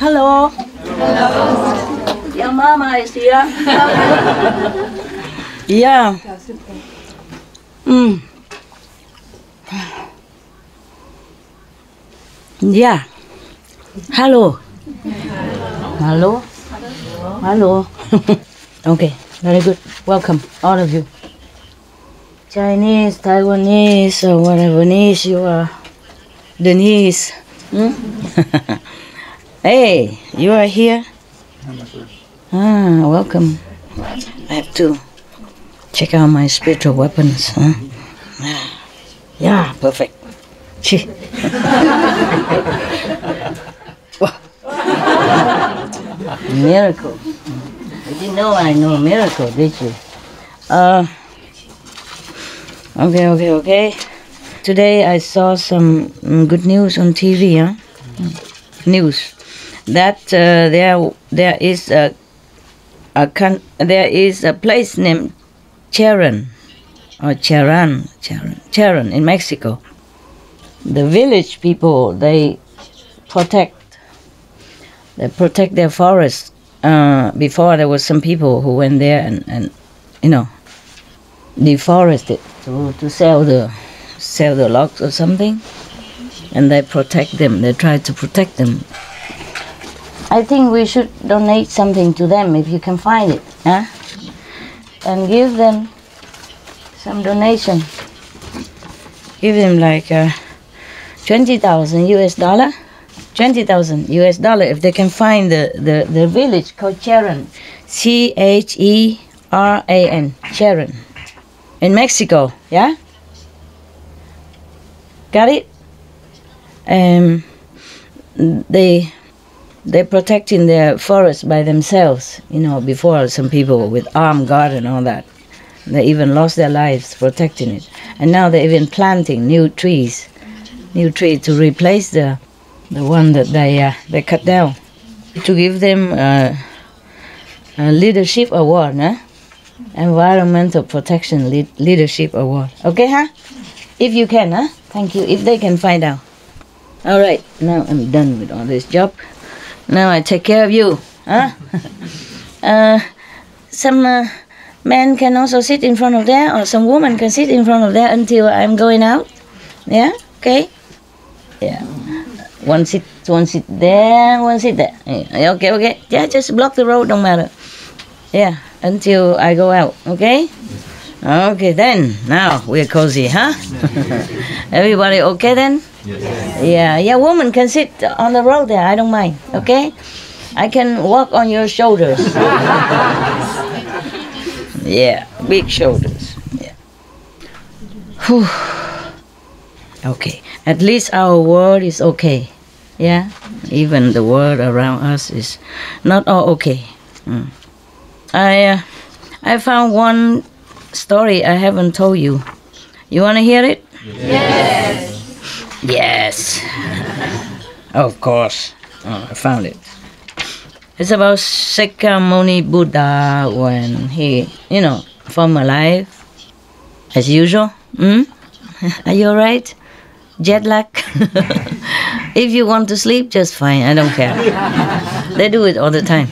Hello. Hello. Your mama is here. Yeah. Yeah. Hello. Hello. Hello. Okay, very good. Welcome, all of you. Chinese, Taiwanese, or whatever niece you are. Denise. Hey, you are here? Welcome. I have to check out my spiritual weapons. Yeah, perfect. Miracle. You didn't know I know a miracle, did you? Okay. Today I saw some good news on TV, News that there is a place named Charan in Mexico. The village people, they protect their forests. Before there was some people who went there and deforested to sell the logs or something, and they protect them. They try to protect them. I think we should donate something to them if you can find it, and give them some donation. Give them like $20,000 US. $20,000 if they can find the village called Charan, Cheran, Charan, in Mexico. Yeah, got it. They're protecting their forest by themselves. Before some people with armed guard and all that, they even lost their lives protecting it, and now they're even planting new trees to replace the one that they cut down, to give them a leadership award, environmental protection leadership award. Okay, if you can, thank you. If they can find out. All right, now I'm done with all this job. Now I take care of you, some men can also sit in front of there, or some woman can sit in front of there until I'm going out. Yeah, okay. Yeah. One sit there, one sit there. Yeah, okay. Yeah, just block the road, don't matter. Yeah, until I go out, okay? Okay, then. Now we're cozy, Everybody okay then? Yes. Yeah, woman can sit on the road there, I don't mind, okay? I can walk on your shoulders. Yeah, big shoulders. Yeah. Whew. Okay, at least our world is okay. Yeah, even the world around us is not all okay. I found one story I haven't told you. You want to hear it? Yes. Yes. Of course. I found it. It's about Shakyamuni Buddha when he, former life, as usual. Are you alright? Jet lag? If you want to sleep, just fine. I don't care. They do it all the time.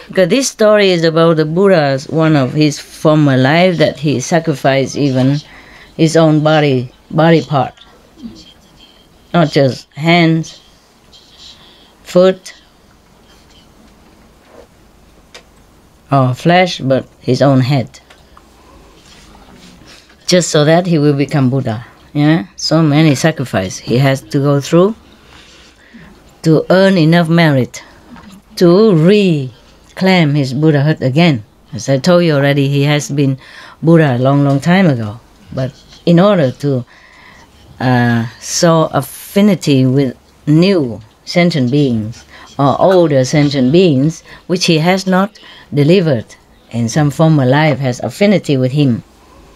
Because this story is about the Buddha's one of his former life that he sacrificed even his own body part. Not just hands, foot, or flesh, but his own head. Just so that he will become Buddha. Yeah, so many sacrifices he has to go through to earn enough merit to reclaim his Buddhahood again. As I told you already, he has been Buddha a long time ago. But in order to show affinity with new sentient beings or older sentient beings, which he has not delivered in some former life, has affinity with him,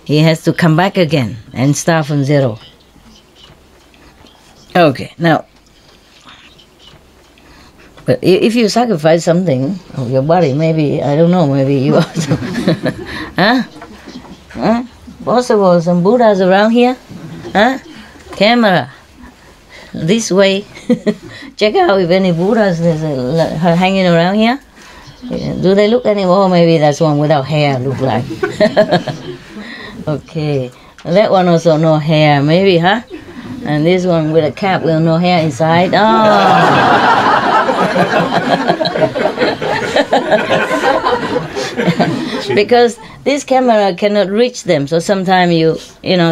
he has to come back again and start from zero. Okay, now, but if you sacrifice something of your body, maybe, I don't know, maybe you also, Possible some Buddhas around here? Camera, this way. Check out if any Buddhas is hanging around here. Do they look anymore? Maybe that's one without hair look like. Okay. That one also no hair, maybe, huh? And this one with a cap with no hair inside. Oh. Because this camera cannot reach them, so sometimes you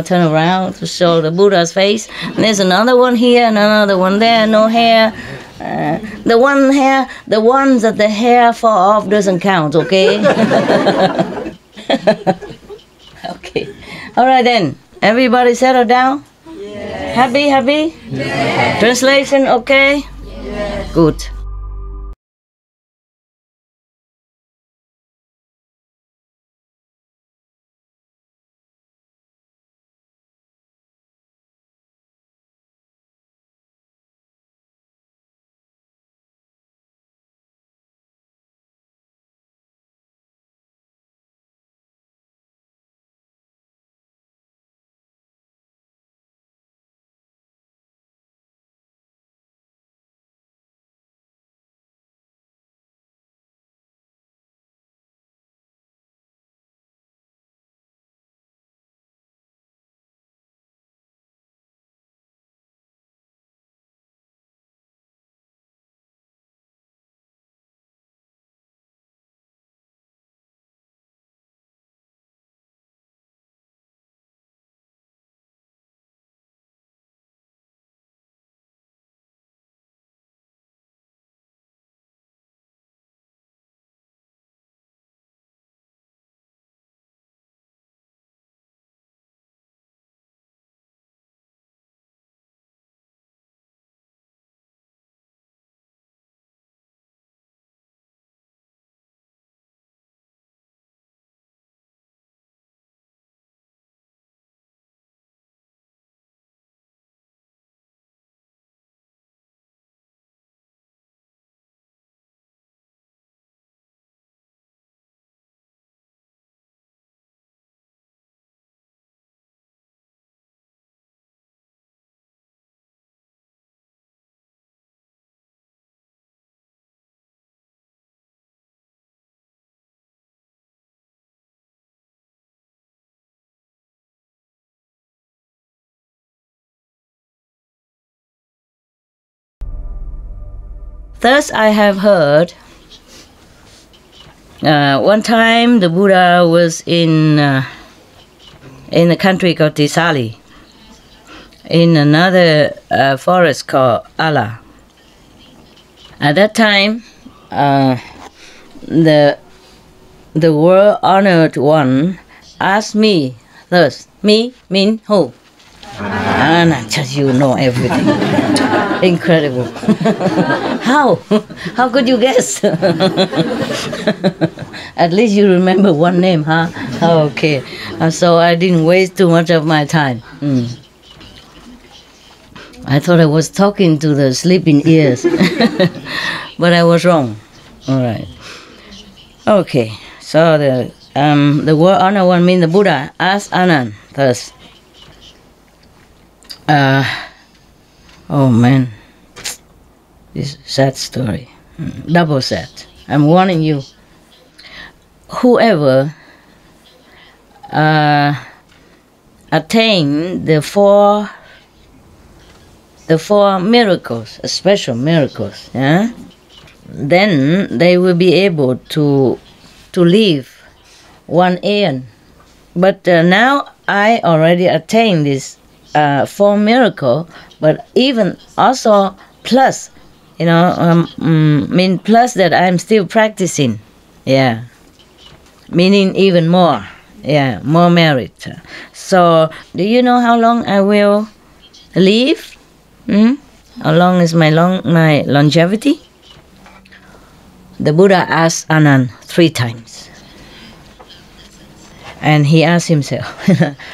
turn around to show the Buddha's face. And there's another one here and another one there, no hair. The ones that the hair fall off doesn't count, okay? Okay. All right then. Everybody settle down? Yes. Happy? Yes. Translation okay? Yes. Good. Thus I have heard, one time the Buddha was in a country called Tisali, in another forest called Ala. At that time, the world-honored one asked me, thus, me mean who? And just you know everything. Incredible. How? How could you guess? At least you remember one name, huh? Okay. So I didn't waste too much of my time. I thought I was talking to the sleeping ears. But I was wrong. All right. Okay. So the word honor one means the Buddha asked Anand thus. Oh man, this sad story, double sad. I'm warning you. Whoever attain the four miracles, special miracles, yeah, then they will be able to live one aeon. But now I already attained this 4 miracle, but even also plus, mean plus that I'm still practicing, yeah, meaning even more, yeah, more merit. So, do you know how long I will live? How long is my longevity? The Buddha asked Anand 3 times. And he asked himself,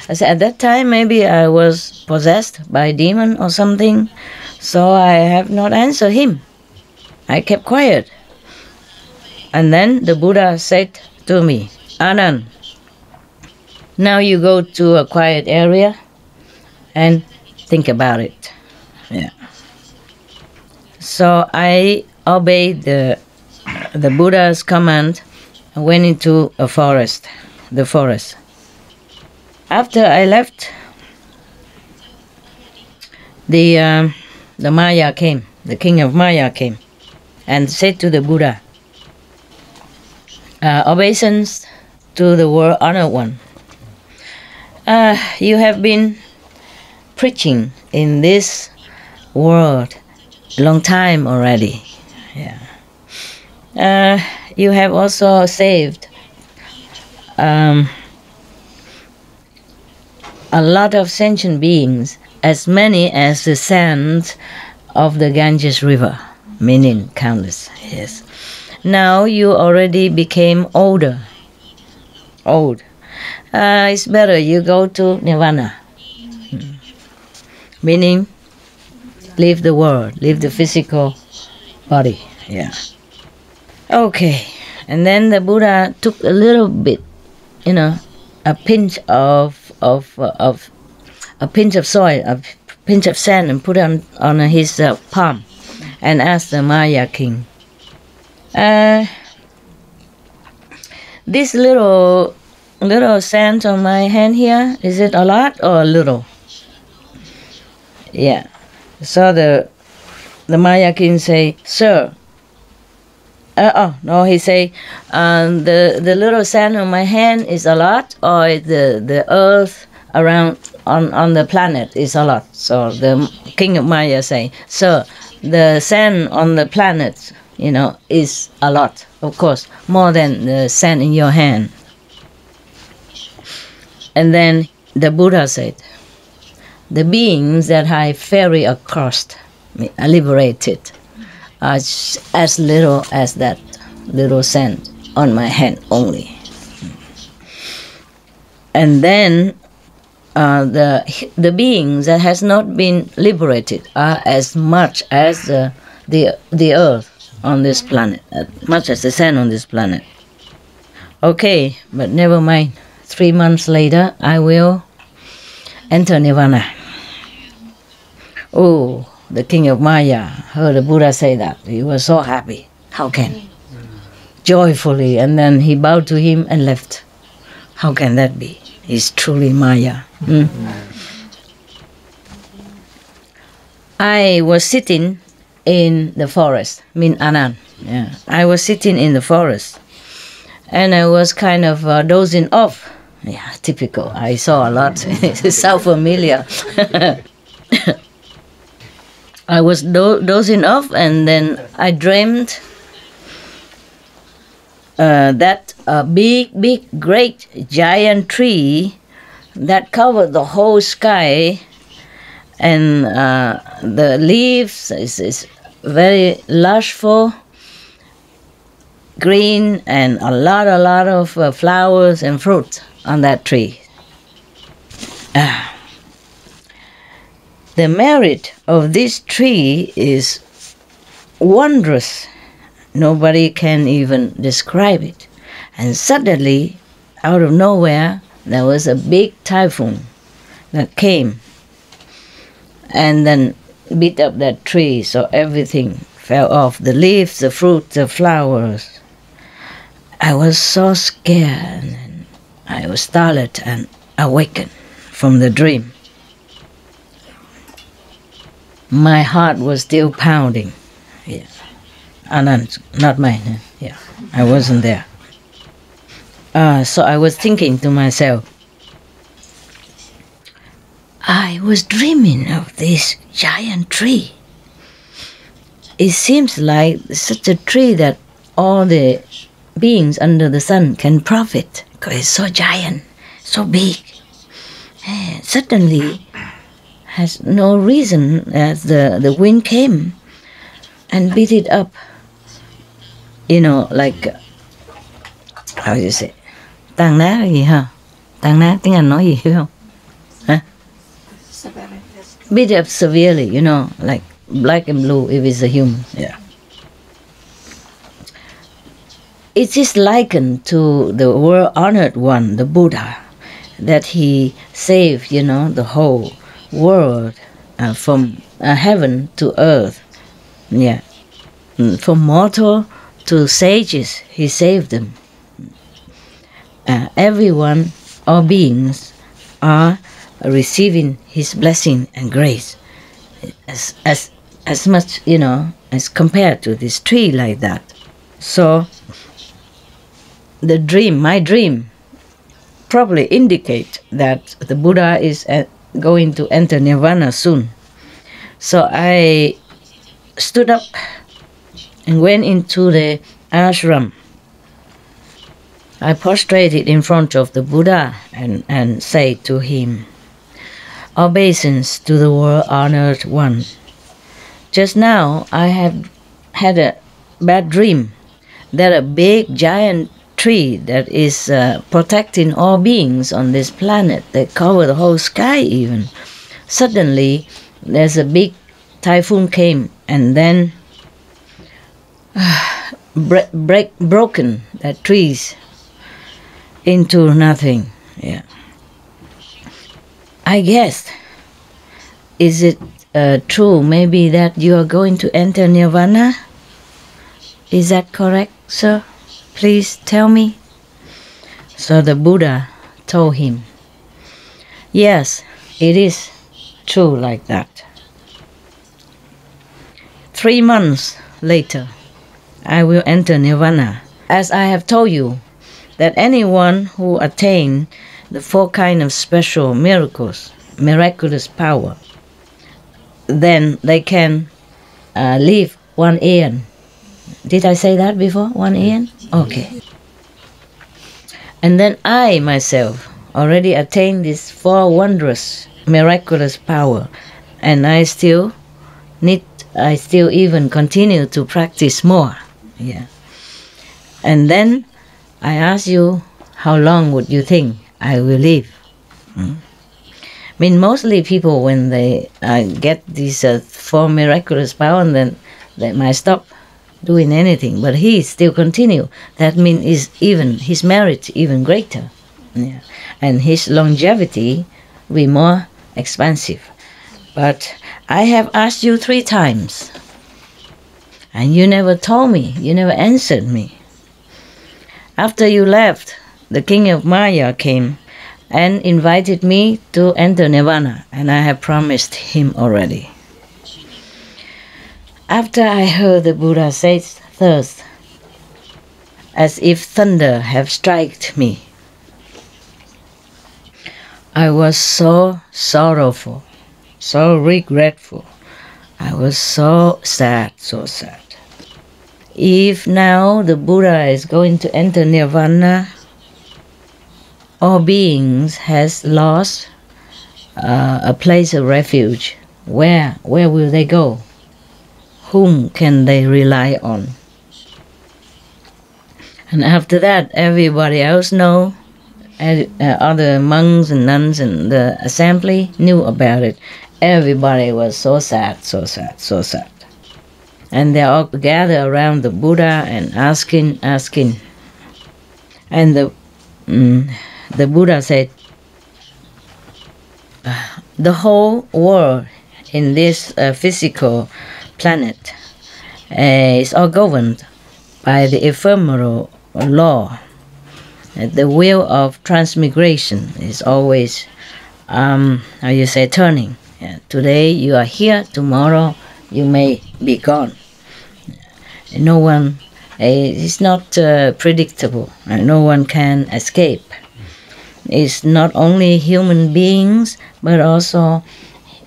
I said, at that time maybe I was possessed by a demon or something, so I have not answered him. I kept quiet. And then the Buddha said to me, Anand, now you go to a quiet area and think about it. Yeah. So I obeyed the Buddha's command and went into the forest. After I left, the Maya came, the king of Maya came, and said to the Buddha, obeisance to the world honored one. You have been preaching in this world long time already. Yeah. You have also saved a lot of sentient beings, as many as the sands of the Ganges River, meaning countless. Yes. Now you already became old. It's better you go to Nirvana, meaning leave the world, leave the physical body. Yeah. Okay, and then the Buddha took a little bit, a pinch of a pinch of soil, a pinch of sand, and put it on his palm, and asked the Maya king, this little sand on my hand here, is it a lot or a little? Yeah. So the Maya king say, sir. No, he say, the little sand on my hand is a lot, or the earth around on the planet is a lot. So the king of Maya say, sir, the sand on the planet, is a lot, of course, more than the sand in your hand. And then the Buddha said, the beings that I ferry across, liberated, are as little as that little sand on my hand only. And then the beings that has not been liberated are as much as the earth on this planet, as much as the sand on this planet. Okay, but never mind. 3 months later, I will enter Nirvana. Oh, the king of Maya heard the Buddha say that. He was so happy. How can? Joyfully, and then he bowed to him and left. How can that be? He's truly Maya. I was sitting in the forest, Anand. Yeah. I was sitting in the forest, and I was kind of dozing off. Yeah, typical. I saw a lot. It's so familiar. I was dozing off, and then I dreamed that a big, great, giant tree that covered the whole sky, and the leaves is very lushful, green, and a lot of flowers and fruit on that tree. The merit of this tree is wondrous. Nobody can even describe it. And suddenly, out of nowhere, there was a big typhoon that came and then beat up that tree, so everything fell off, the leaves, the fruit, the flowers. I was so scared, and I was startled and awakened from the dream. My heart was still pounding. Yeah. Anand, not mine. Yeah, I wasn't there. So I was thinking to myself, I was dreaming of this giant tree. It seems like such a tree that all the beings under the sun can profit, because it's so giant, so big. And suddenly, has no reason, as the wind came and beat it up. Like, how do you say? Tàn nát gì hả? Tàn nát tiếng Anh nói gì hiểu không? Hả? Beat up severely, like black and blue if it's a human. Yeah. It is likened to the world-honored one, the Buddha, that he saved, the whole world from heaven to earth Yeah. From mortal to sages, he saved them. Everyone, all beings, are receiving his blessing and grace as much, as compared to this tree like that. So my dream probably indicate that the Buddha is going to enter nirvana soon. So I stood up and went into the ashram. I prostrated in front of the Buddha and said to him, "Obeisance to the world-honored one. Just now I have had a bad dream that a big giant tree that is protecting all beings on this planet, that cover the whole sky even. Suddenly there's a big typhoon came and then broken that trees into nothing." Yeah. I guess, is it true maybe that you are going to enter nirvana? Is that correct, sir? Please tell me. So the Buddha told him, "Yes, it is true like that. 3 months later, I will enter nirvana. As I have told you, that anyone who attain the 4 kinds of special miraculous power, then they can live 1 aeon." Did I say that before? 1 aeon? Okay. And then I myself already attained this 4 wondrous, miraculous power, and I still even continue to practice more. Yeah. And then I ask you, how long would you think I will live? I mean, mostly people, when they get these 4 miraculous power, and then they might stop doing anything, but he still continue. That means his merit even greater, yeah. And his longevity will be more expansive. But I have asked you 3 times, and you never told me, you never answered me. After you left, the king of Maya came and invited me to enter nirvana, and I have promised him already. After I heard the Buddha say thus, as if thunder have struck me, I was so sorrowful, so regretful. I was so sad, so sad. If now the Buddha is going to enter nirvana, all beings has lost a place of refuge. Where will they go? Whom can they rely on? And after that, everybody else know, other monks and nuns and the assembly knew about it. Everybody was so sad, so sad, so sad. And they all gathered around the Buddha and asking. And the Buddha said, the whole world in this physical planet is all governed by the ephemeral law. The wheel of transmigration is always, turning. Yeah. Today you are here, tomorrow you may be gone. No one, it's not predictable, no one can escape. It's not only human beings, but also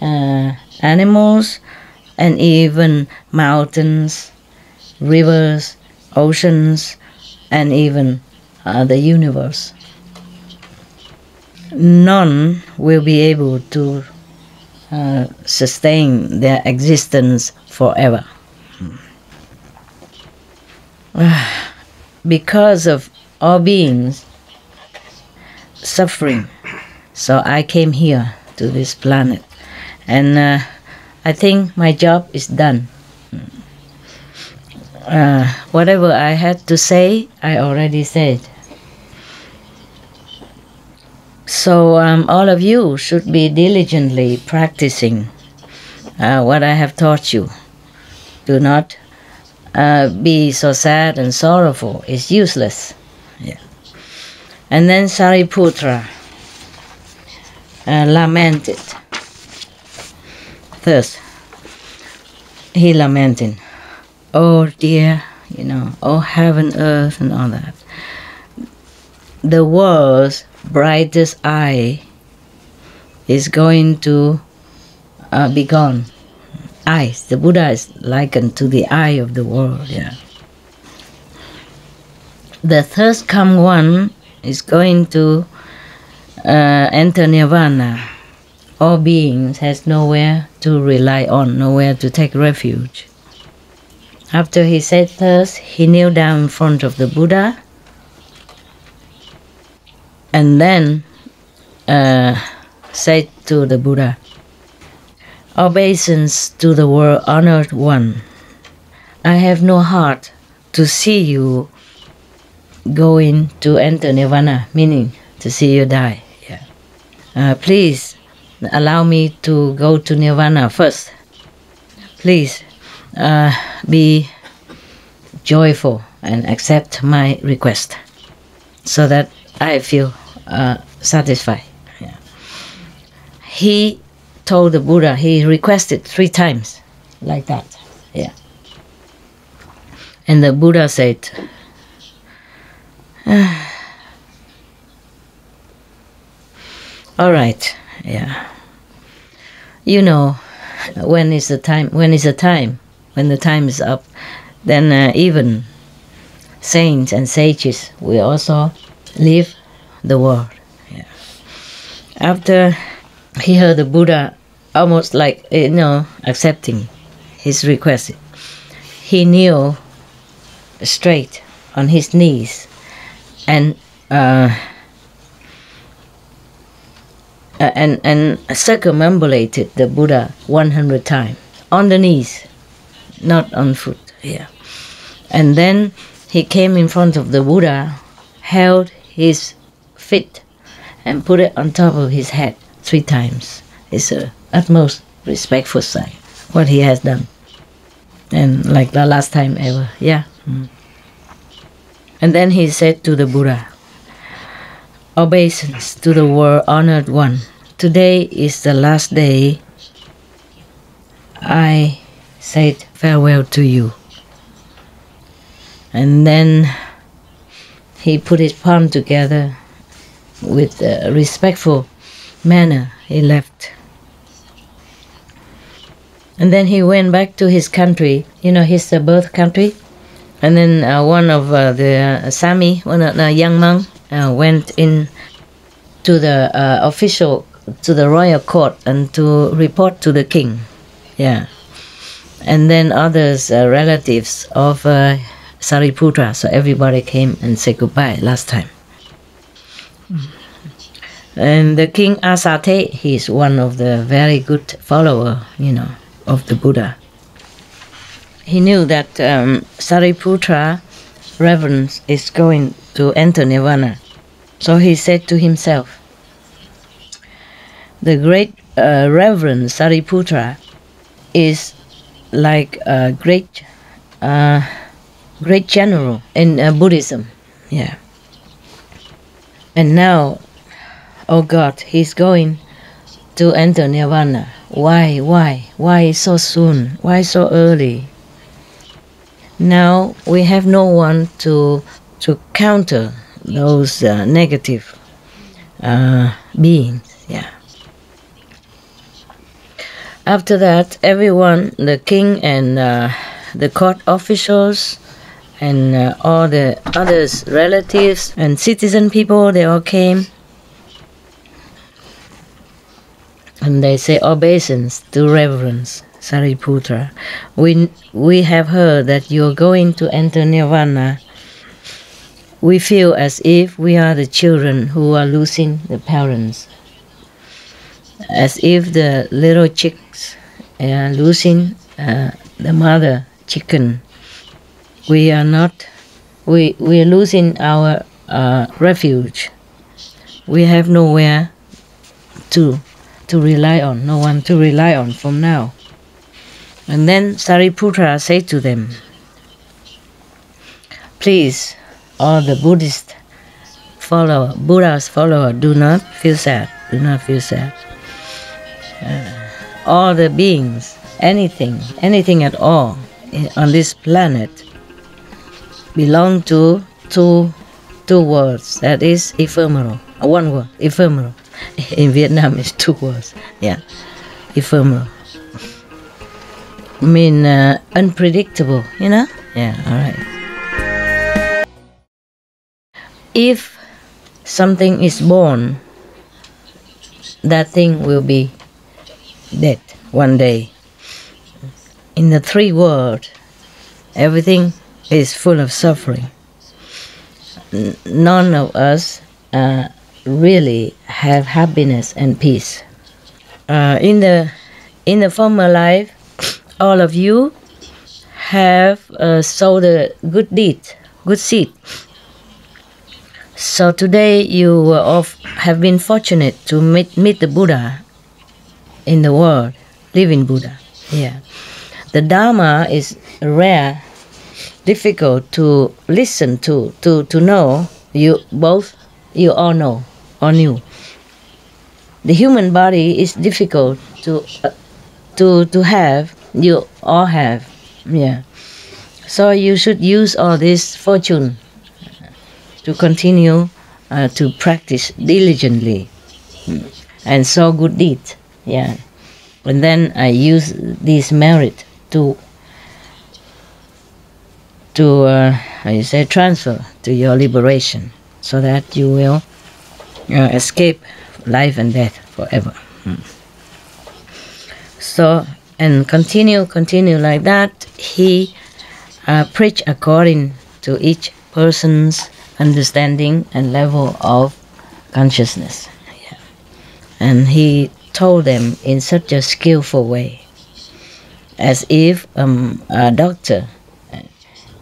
animals, and even mountains, rivers, oceans, and even the universe. None will be able to sustain their existence forever. Because of all beings suffering, so I came here to this planet, and I think my job is done. Whatever I had to say, I already said. So all of you should be diligently practicing what I have taught you. Do not be so sad and sorrowful. It's useless. Yeah. And then Sariputra lamented. Thus, he lamenting, oh dear, oh heaven, earth, and all that. The world's brightest eye is going to be gone. Eyes. The Buddha is likened to the eye of the world. Yeah. The thirst come one is going to enter nirvana. All beings has nowhere to rely on, nowhere to take refuge. After he said thus, he kneeled down in front of the Buddha and then said to the Buddha, obeisance to the world honored one. I have no heart to see you going to enter nirvana, meaning to see you die. Yeah. Please allow me to go to nirvana first. Please be joyful and accept my request so that I feel satisfied. Yeah. He told the Buddha, he requested 3 times like that. Yeah. And the Buddha said, all right, yeah. When is the time? When the time is up, then even saints and sages will also leave the world. Yeah. After he heard the Buddha almost like, accepting his request, he kneeled straight on his knees and circumambulated the Buddha 100 times on the knees, not on foot. Yeah. And then he came in front of the Buddha, held his feet, and put it on top of his head 3 times. It's a utmost respectful sign what he has done, and like the last time ever. Yeah. And then he said to the Buddha, obeisance to the world honored one. Today is the last day I said farewell to you. And then he put his palm together with a respectful manner. He left. And then he went back to his country, his birth country. And then one of the Sami, one of the young monk, went in to the to the royal court and to report to the king. Yeah. And then others, relatives of Sariputra, so everybody came and said goodbye last time. And the king Asate, he is one of the very good follower, of the Buddha. He knew that Sariputra reverence is going to enter nirvana. So he said to himself, the great Reverend Sariputra is like a great general in Buddhism. Yeah. And now, oh God, he's going to enter nirvana. Why so soon? Why so early? Now we have no one to counter those negative beings. Yeah. After that, everyone, the king and the court officials and all the others, relatives and citizen people, they all came. And they say obeisance to reverence Sariputra. We have heard that you are going to enter nirvana. We feel as if we are the children who are losing the parents, as if the little chicks are losing the mother chicken. We are not. We are losing our refuge. We have nowhere to rely on, no one to rely on from now. And then Sariputra said to them, please, all the Buddha's follower, do not feel sad. Do not feel sad. All the beings, anything at all on this planet belong to two words. That is ephemeral. One word, ephemeral. In Vietnam, it's 2 words. Yeah, ephemeral. Mean unpredictable. Yeah. All right. If something is born, that thing will be dead one day. In the 3 worlds, everything is full of suffering. None of us really have happiness and peace. In the former life, all of you have sowed a good deed, good seed. So today you have been fortunate to meet the Buddha in the world, living Buddha. Yeah, the Dharma is rare, difficult to listen to know. You all know or knew. The human body is difficult to have. You all have. Yeah. So you should use all this fortune to continue to practice diligently and sow good deeds. Yeah. And then I use this merit to transfer to your liberation, so that you will escape life and death forever. So, and continue like that. He preached according to each person's understanding and level of consciousness. Yeah. And he told them in such a skillful way, as if a doctor,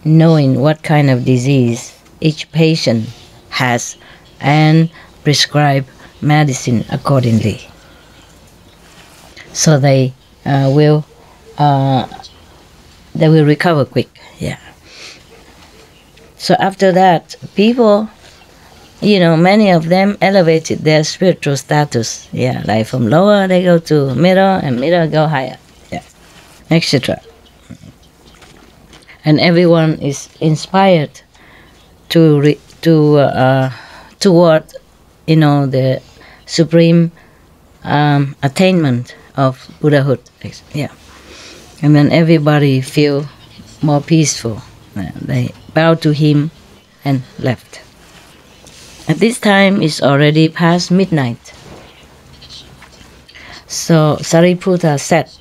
knowing what kind of disease each patient has, and prescribe medicine accordingly, so they will recover quick. Yeah. So after that, people, many of them elevated their spiritual status. Yeah, like from lower they go to middle, and middle go higher. Yeah, etc. And everyone is inspired toward the supreme attainment of Buddhahood. Yeah, and then everybody feel more peaceful. They bowed to him and left. At this time, it's already past midnight. So Sariputta sat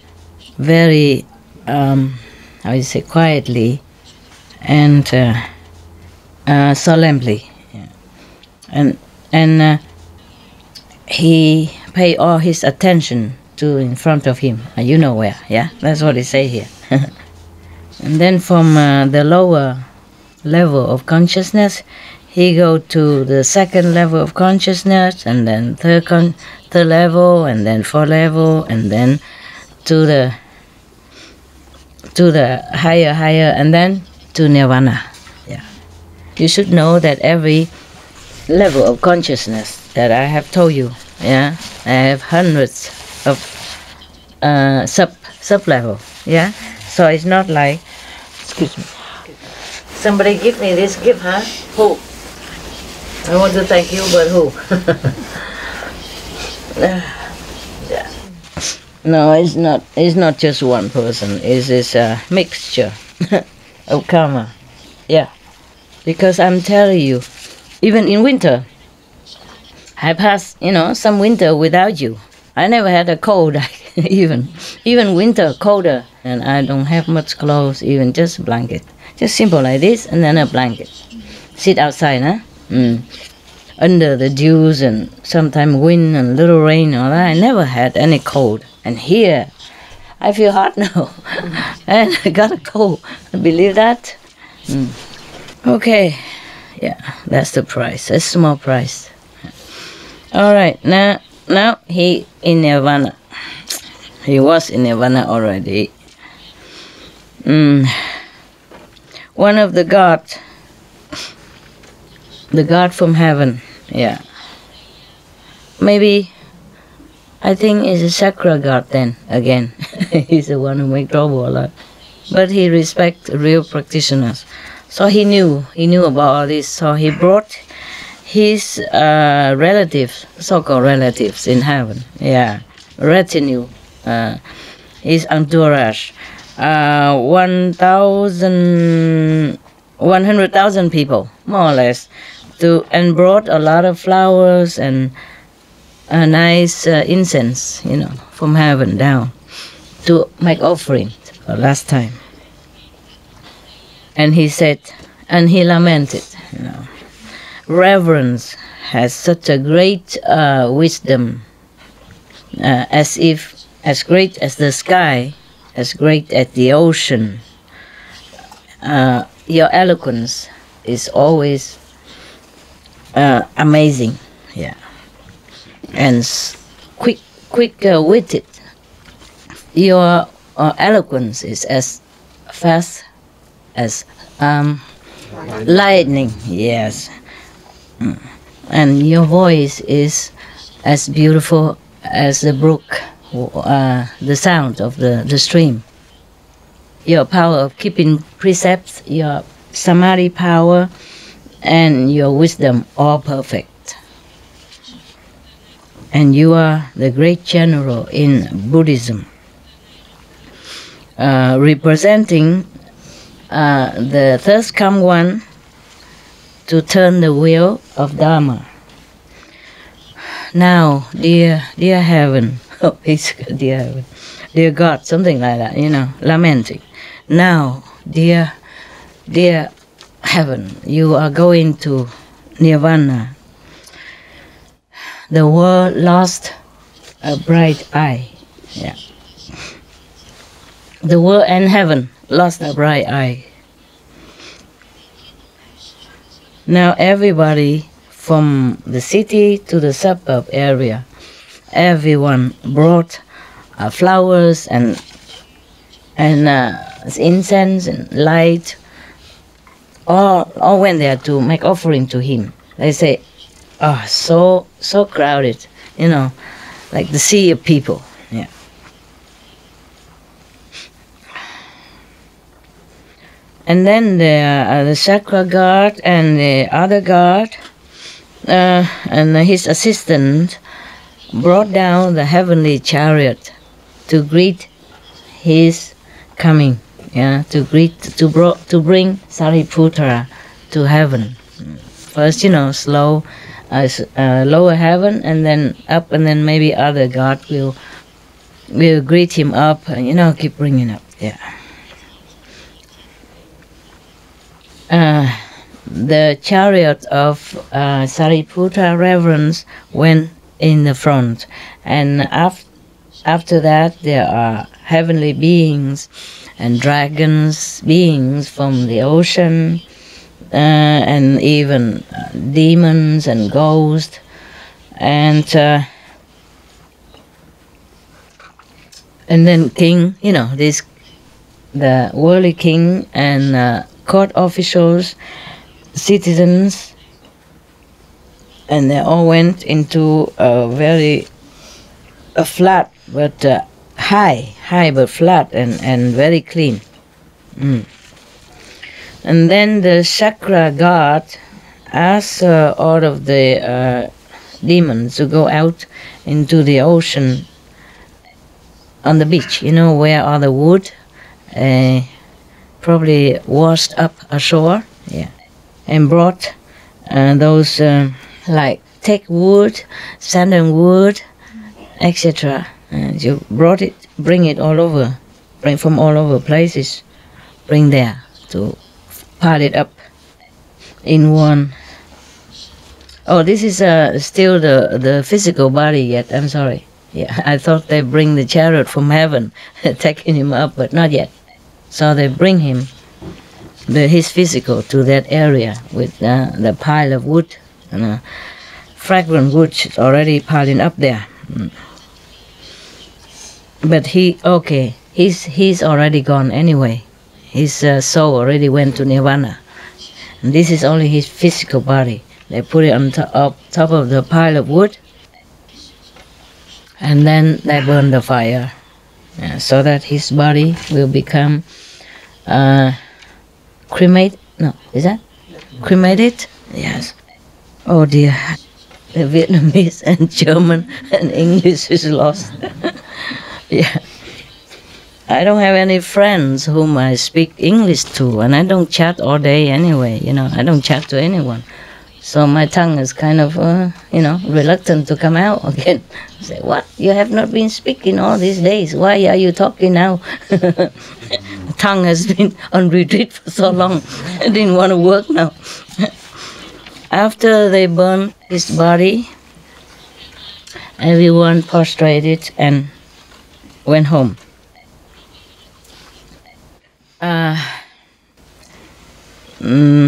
very, quietly and solemnly, yeah. and he paid all his attention to in front of him. You know where? Yeah, that's what they say here. And then from the lower level of consciousness, he go to the 2nd level of consciousness, and then third level, and then 4th level, and then to the higher, and then to nirvana. Yeah, you should know that every level of consciousness that I have told you, yeah, I have hundreds of sub level. Yeah, so it's not like, excuse me, somebody give me this gift, huh? Who? I want to thank you, but who? Yeah. No, it's not. It's not just one person. It's a mixture of karma. Yeah, because I'm telling you, even in winter, I passed, some winter without you. I never had a cold, even winter colder, and I don't have much clothes, even just a blanket, just simple like this, and then a blanket. Sit outside, huh? Under the dews and sometimes wind and little rain, all that. I never had any cold, and here I feel hot now, and I got a cold. Believe that? Okay, yeah, that's the price. A small price. All right, now he in nirvana. He was in nirvana already. Mm, one of the god from heaven, yeah. Maybe, I think it's a chakra god then, again. He's the one who make trouble a lot. But he respect real practitioners. So he knew about all this. So he brought his relatives, so-called relatives in heaven, yeah, retinue, his entourage, 100,000 people, more or less, and brought a lot of flowers and a nice incense, from heaven down to make offering for last time. And he said, and he lamented, reverence has such a great wisdom, as great as the sky, as great as the ocean. Your eloquence is always amazing, yeah, and quick-witted. Your eloquence is as fast as lightning, yes. And your voice is as beautiful as the brook, the sound of the stream. Your power of keeping precepts, your samadhi power, and your wisdom, all perfect. And you are the great general in Buddhism, representing the first come one to turn the wheel of Dharma. Now, dear heaven, basically dear heaven, dear God, something like that, lamenting. Now, dear heaven, you are going to Nirvana. The world lost a bright eye. Yeah. The world and heaven lost a bright eye. Now everybody from the city to the suburb area, everyone brought flowers and incense and light. All went there to make offering to him. They say, so crowded, like the sea of people. Yeah. And then the chakra god and the other god and his assistant brought down the heavenly chariot to greet his coming. Yeah, to bring Sariputra to heaven. First, slow, lower heaven, and then up, and then maybe other god will greet him up, and keep bringing up. Yeah. The chariot of Sariputra reverence went in the front, and after that there are heavenly beings and dragons, beings from the ocean, and even demons and ghosts, and then king, the worldly king and court officials, citizens, and they all went into a flat but high but flat and very clean. And then the chakra god asked all of the demons to go out into the ocean on the beach, where all the wood probably washed up ashore, yeah, and brought those teak wood, sandalwood, etc. And you bring it all over, bring from all over places, bring there to pile it up in one. Oh, this is still the physical body yet. I'm sorry. Yeah, I thought they bring the chariot from heaven, taking him up, but not yet. So they bring him, his physical, to that area with the pile of wood and fragrant wood already piling up there. But he's already gone anyway. His soul already went to nirvana. And this is only his physical body. They put it on top of the pile of wood, and then they burn the fire, so that his body will become cremated. No, is that cremated? Yes. Oh dear, the Vietnamese and German and English is lost. Yeah. I don't have any friends whom I speak English to, and I don't chat all day anyway. I don't chat to anyone. So my tongue is kind of, reluctant to come out again. Say, what? You have not been speaking all these days. Why are you talking now? The tongue has been on retreat for so long. I didn't want to work now. After they burned his body, everyone prostrated and went home.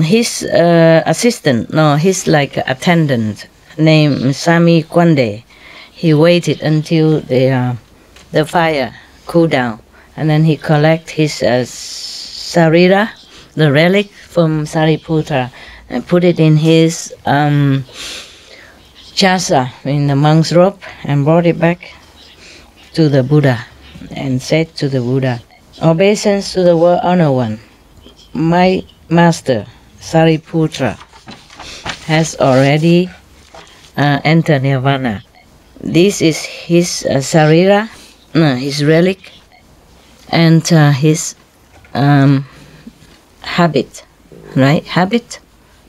His assistant, his attendant, named Sami Kwande, he waited until the fire cooled down, and then he collect his sarira, the relic from Sariputra, and put it in his chasa, in the monk's robe, and brought it back to the Buddha, and said to the Buddha, "Obeisance to the World Honor One. My master, Sariputra, has already entered nirvana. This is his sarira, his relic, and his habit, right? Habit?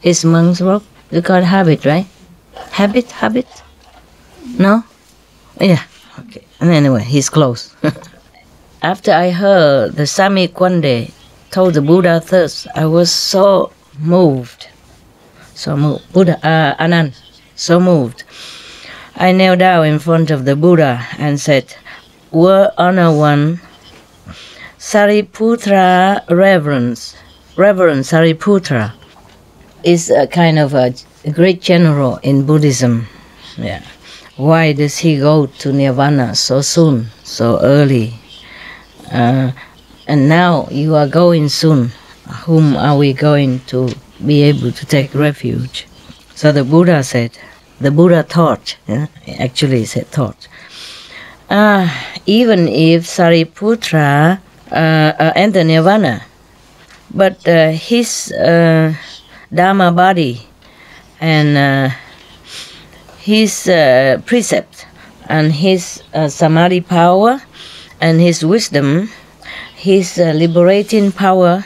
His monk's robe? You call it habit, right? Habit? No? Yeah, okay. And anyway, his clothes." After I heard the Sami Kwande told the Buddha thus, I was so moved. Buddha, Anand, so moved. I knelt down in front of the Buddha and said, "World Honor One, Sariputra Reverend Sariputra is a kind of a great general in Buddhism. Yeah. Why does he go to nirvana so soon, so early? And now you are going soon. Whom are we going to be able to take refuge?" So the Buddha taught, actually he said taught, even if Sariputra enter nirvana, but his Dharma body and his precept and his samadhi power and his wisdom, his liberating power,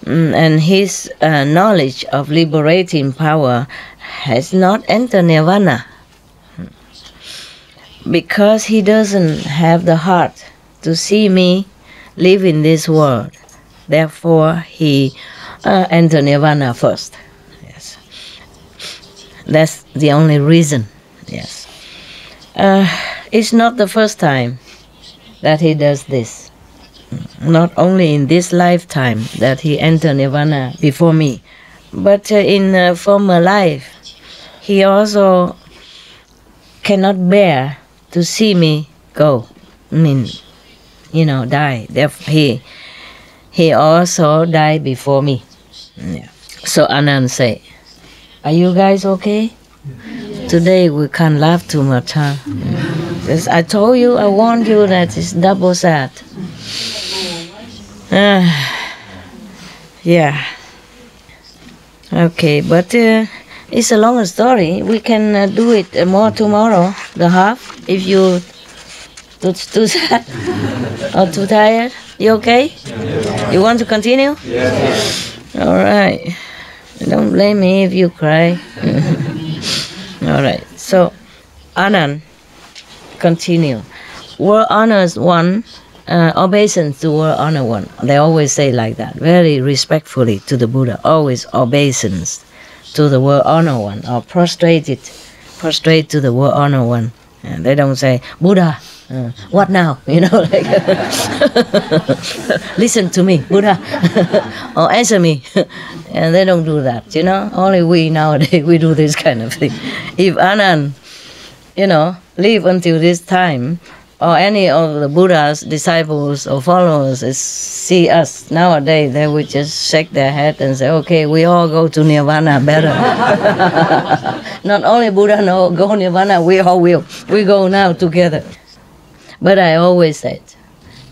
and his knowledge of liberating power has not entered nirvana, because he doesn't have the heart to see me live in this world. Therefore, he entered nirvana first. Yes, that's the only reason. Yes, it's not the first time that he does this. Not only in this lifetime that he entered nirvana before me, but in former life, he also cannot bear to see me go. Die. Therefore, he also died before me. Yeah. So Anand say, "Are you guys okay? Today we can't laugh too much, huh? Because I told you, I warned you that it's double sad." Yeah. Okay, but it's a longer story. We can do it more tomorrow, the half, if you too sad or too tired. You okay? You want to continue? Yes. All right. Don't blame me if you cry. All right. So, Anand, continue. World honors one, obeisance to World Honor One. They always say like that, very respectfully to the Buddha. Always obeisance to the World Honor One, or prostrate to the World Honor One. And they don't say, "Buddha, what now?" "Listen to me, Buddha," or "Answer me." And they don't do that, Only we nowadays, we do this kind of thing. If Anand, live until this time, or any of the Buddha's disciples or followers see us nowadays, they would just shake their head and say, okay, we all go to Nirvana better. Not only Buddha no, go Nirvana, we all will. We go now together. But I always said,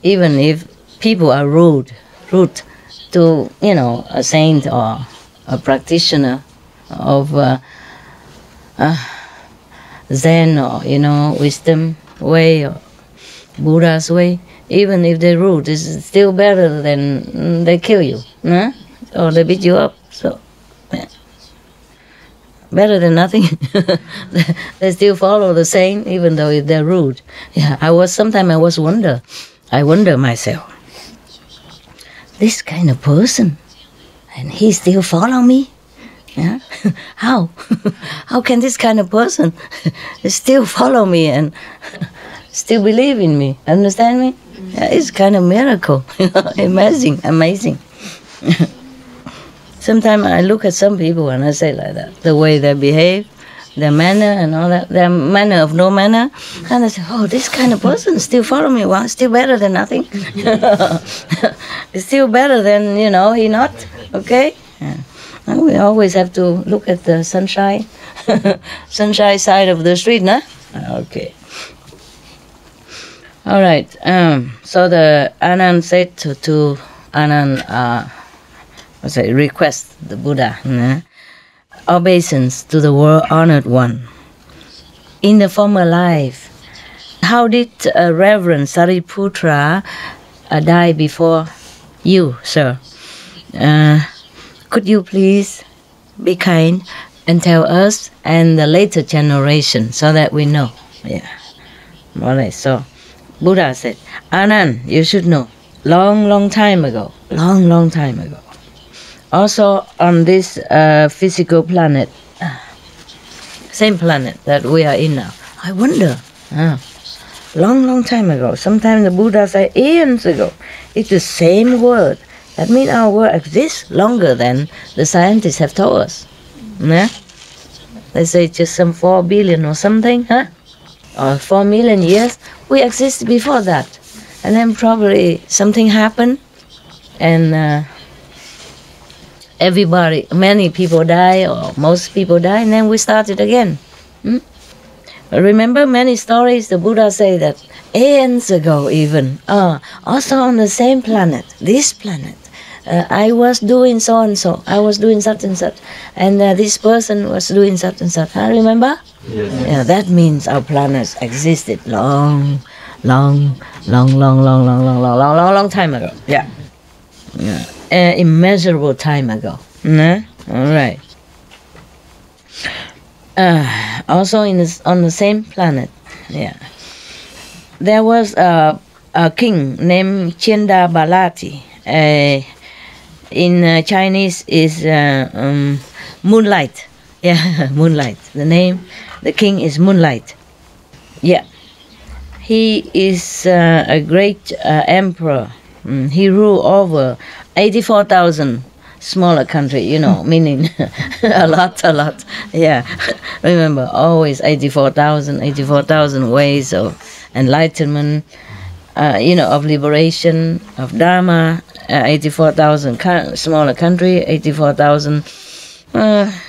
even if people are rude to, a saint or a practitioner of Zen or, wisdom way or Buddha's way, even if they're rude, it's still better than they kill you, huh? Or they beat you up. So, yeah. Better than nothing. They still follow the saint, even though if they're rude. Yeah, I wonder myself, this kind of person, and he still follow me? Yeah, how? How can this kind of person still follow me and still believe in me? Understand me? Yeah, it's kind of miracle. Amazing. Sometimes I look at some people and I say like that, the way they behave, their manner and all that, their manner of no manner, and I say, oh, this kind of person still follow me. Well, still better than nothing. It's still better than, he not. Okay? Yeah. And we always have to look at the sunshine side of the street, nah? Okay. All right. So the Anand said to Anand, request the Buddha, obeisance to the world-honored one. In the former life, how did Reverend Sariputra die before you, sir? Could you please be kind and tell us and the later generation so that we know? Yeah. All right. So Buddha said, Anand, you should know. Long time ago. Also on this physical planet, same planet that we are in now. I wonder. Long time ago. Sometimes the Buddha said eons ago. It's the same word. That means our world exists longer than the scientists have told us. Yeah? They say just some 4 billion or something, huh? Or 4 million years. We exist before that. And then probably something happened and many people die or most people die, and then we started again. Remember many stories the Buddha say that aeons ago even, also on the same planet, this planet, I was doing so and so, I was doing such and such, and this person was doing such and such. I remember? Yes. Yeah, that means our planets existed long time ago. Yeah. Immeasurable time ago. All right. Also on the same planet, yeah, there was a king named Chenda Balati. In Chinese is Moonlight. Yeah, Moonlight. The king is Moonlight. Yeah. He is a great emperor. He ruled over 84,000 smaller country, meaning a lot. Yeah. Remember, always 84,000 ways of enlightenment, of liberation, of Dharma, 84,000 smaller country, 84,000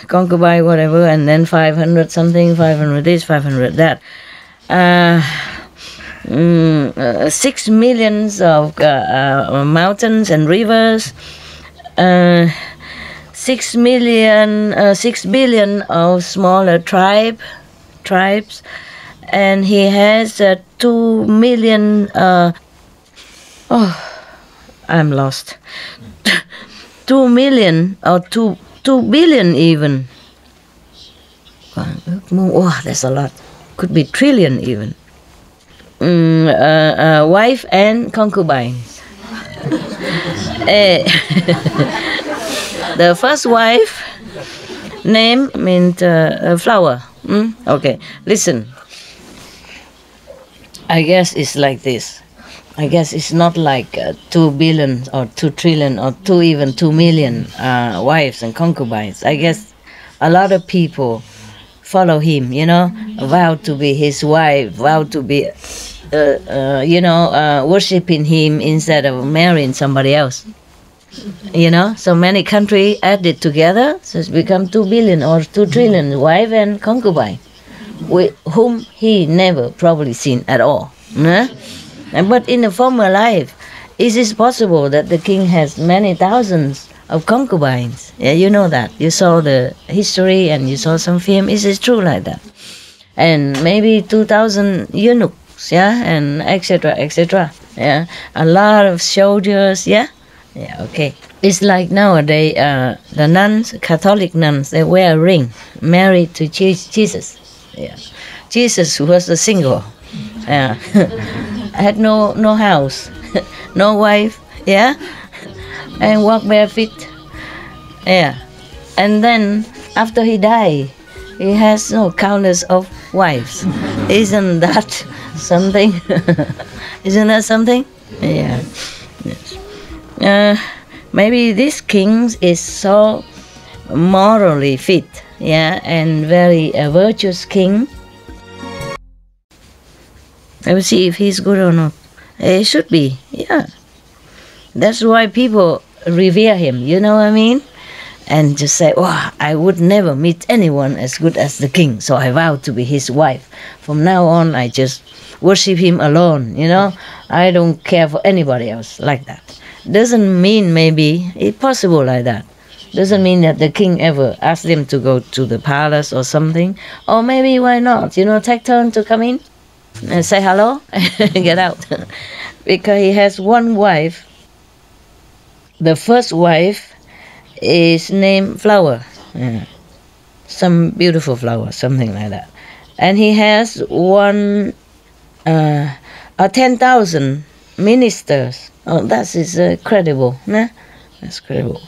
concubine, whatever, and then 500 something, 500 this, 500 that. 6 millions of mountains and rivers, 6 billion of smaller tribes, and he has 2 million. I'm lost. 2 million or 2 billion even. Oh, that's a lot. Could be trillion even. Wife and concubines. The first wife name means flower. Okay, listen. I guess it's like this. I guess it's not like 2 billion or 2 trillion or 2 million wives and concubines. I guess a lot of people follow him, vow to be his wife, vow to be worshiping him instead of marrying somebody else. So many countries added together, so it's become 2 billion or 2 trillion wife and concubine, with whom he never probably seen at all. But in the former life, is it possible that the king has many thousands of concubines? Yeah, you know that. You saw the history and you saw some film. Is it true like that? And maybe 2,000 eunuchs, yeah, and etc., etc. Yeah, a lot of soldiers, yeah. Yeah, okay. It's like nowadays, the nuns, Catholic nuns, they wear a ring, married to Jesus. Yeah, Jesus was a single. Yeah, had no house, no wife. Yeah, and walk barefoot. Yeah, and then after he died, he has countless of wives. Isn't that something? Isn't that something? Yeah. Yes. Maybe this king is so morally fit, yeah, and very virtuous king. I will see if he's good or not. He should be, yeah. That's why people revere him, you know what I mean? And just say, oh, I would never meet anyone as good as the king, so I vow to be his wife. From now on, I just worship him alone, I don't care for anybody else like that. Doesn't mean maybe it's possible like that. Doesn't mean that the king ever asked them to go to the palace or something. Or maybe why not? Take turn to come in and say hello and get out. Because he has one wife. The first wife is named Flower. Yeah. Some beautiful flower, something like that. And he has 10,000 ministers. Oh, that is credible. Nah? That's credible.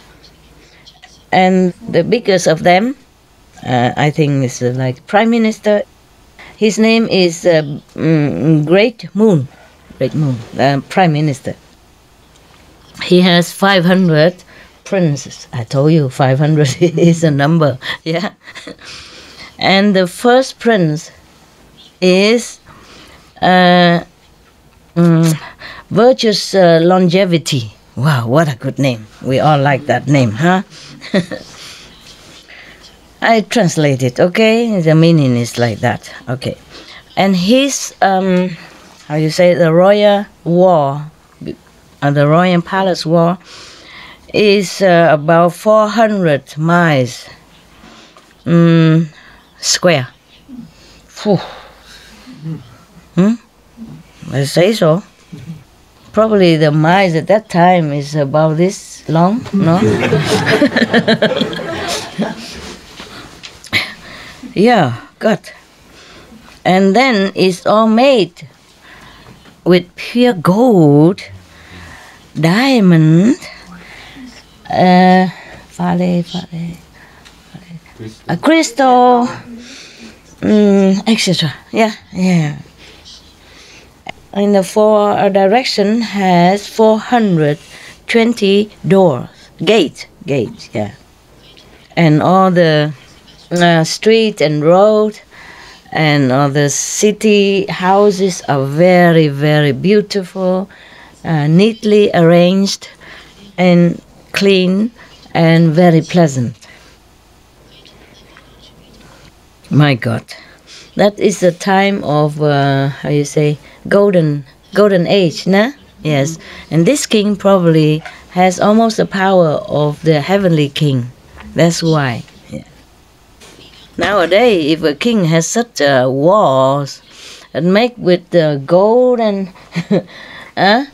And the biggest of them, I think, is like Prime Minister. His name is Great Moon. Great Moon, Prime Minister. He has 500 princes. I told you 500 is a number. Yeah. And the first prince is Virtuous Longevity. Wow, what a good name. We all like that name, huh? I translate it, okay? The meaning is like that, okay. And his, the royal wall, the royal palace wall is about 400 miles square. I say so. Probably the miles at that time is about this long, no? Yeah, good. And then it's all made with pure gold, diamond, crystal, etc. Yeah. In the four direction has 420 doors, gates, yeah. And all the street and road and all the city houses are very, very beautiful, neatly arranged and clean and very pleasant. My God, that is the time of golden age, nah? Yes, and this king probably has almost the power of the heavenly king. That's why. Yeah. Nowadays, if a king has such walls and make with gold and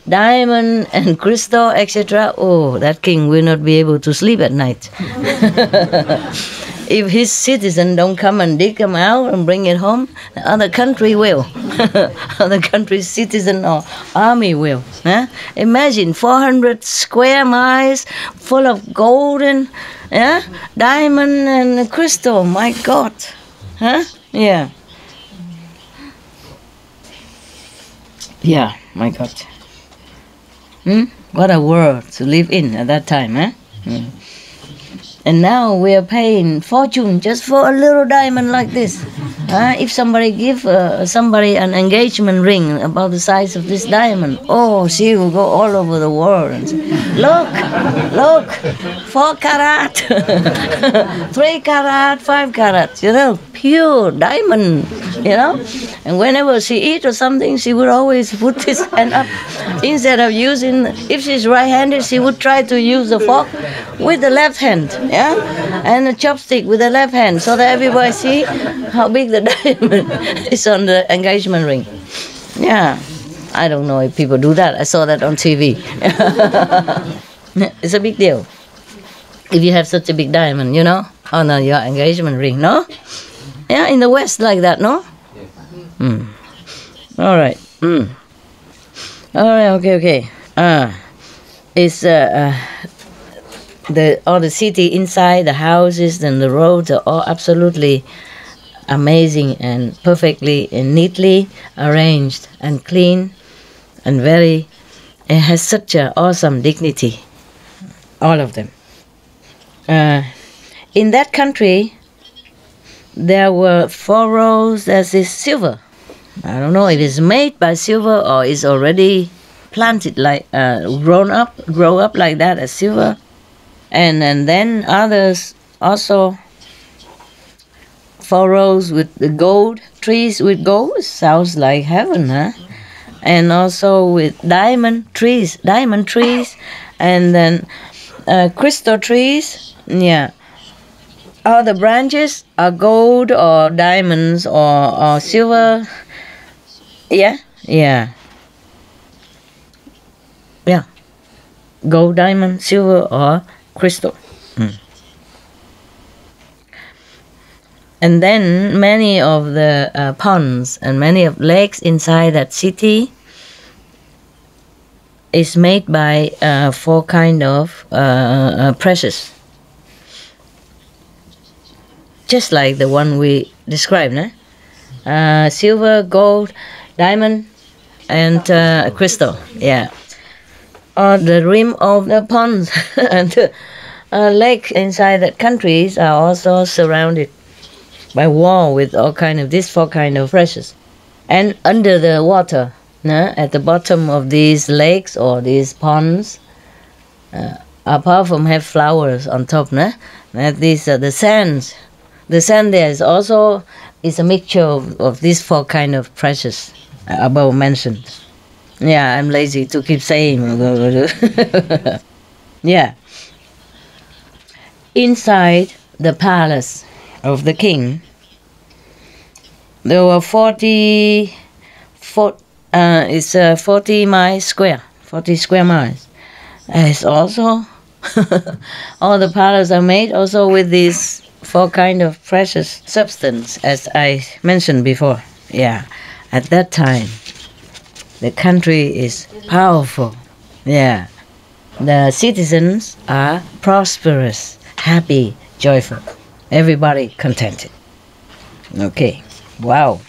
diamond and crystal, etc., oh, that king will not be able to sleep at night. If his citizen don't come and dig them out and bring it home, the other country will. Other country's citizen or army will. Huh? Imagine 400 square miles full of gold and diamond and crystal. My God. Huh? Yeah. Yeah, my God. What a world to live in at that time, huh? And now we are paying fortune just for a little diamond like this. If somebody give somebody an engagement ring about the size of this diamond, oh, she will go all over the world and say, look, 4 carat, 3 carat, 5 carat, pure diamond, And whenever she eat or something, she would always put this hand up. Instead of using, if she's right-handed, she would try to use the fork with the left hand, and a chopstick with the left hand, so that everybody see how big the diamond is on the engagement ring. Yeah, I don't know if people do that. I saw that on TV. It's a big deal. If you have such a big diamond, on your engagement ring, no? Yeah, in the West like that, no? All right. All right. Okay. It's all the city inside, the houses and the roads are all absolutely amazing and perfectly and neatly arranged and clean and it has such an awesome dignity, all of them. In that country, there were 4 rows that is silver. I don't know if it's made by silver or it's already planted like grow up like that as silver. And then others also 4 rows with the gold, trees with gold, sounds like heaven, huh? And also with diamond trees, and then crystal trees, yeah. All the branches are gold or diamonds or silver, yeah. Gold, diamond, silver, or crystal. And then many of the ponds and many of lakes inside that city is made by 4 kind of precious. Just like the one we described, silver, gold, diamond, and crystal, yeah. The rim of the ponds and the lake inside that countries are also surrounded by wall with all kind of these 4 kind of precious. And under the water, at the bottom of these lakes or these ponds, apart from have flowers on top, these are the sands. The sand there is also a mixture of these 4 kind of precious above mentioned. Yeah, I'm lazy to keep saying. Yeah. Inside the palace of the king, there were 40 miles square, 40 square miles. It's also, all the palaces are made also with these 4 kind of precious substance, as I mentioned before. Yeah, at that time, the country is powerful. Yeah, the citizens are prosperous, happy, joyful. Everybody contented. Okay, wow.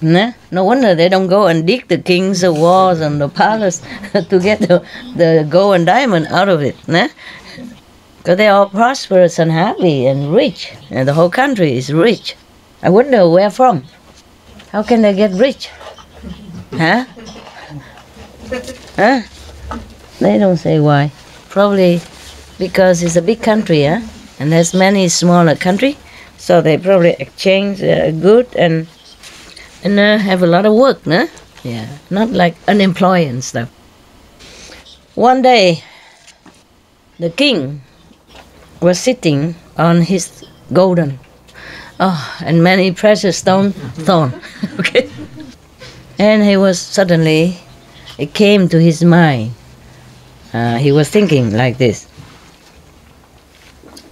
No wonder they don't go and dig the king's walls and the palace to get the gold and diamond out of it. Because they're all prosperous and happy and rich. And the whole country is rich. I wonder where from. How can they get rich? Huh? They don't say why. Probably because it's a big country, and there's many smaller country, so they probably exchange good and have a lot of work, Yeah, not like unemployed and stuff. One day, the king was sitting on his golden, and many precious throne. Okay. And it came to his mind. He was thinking like this.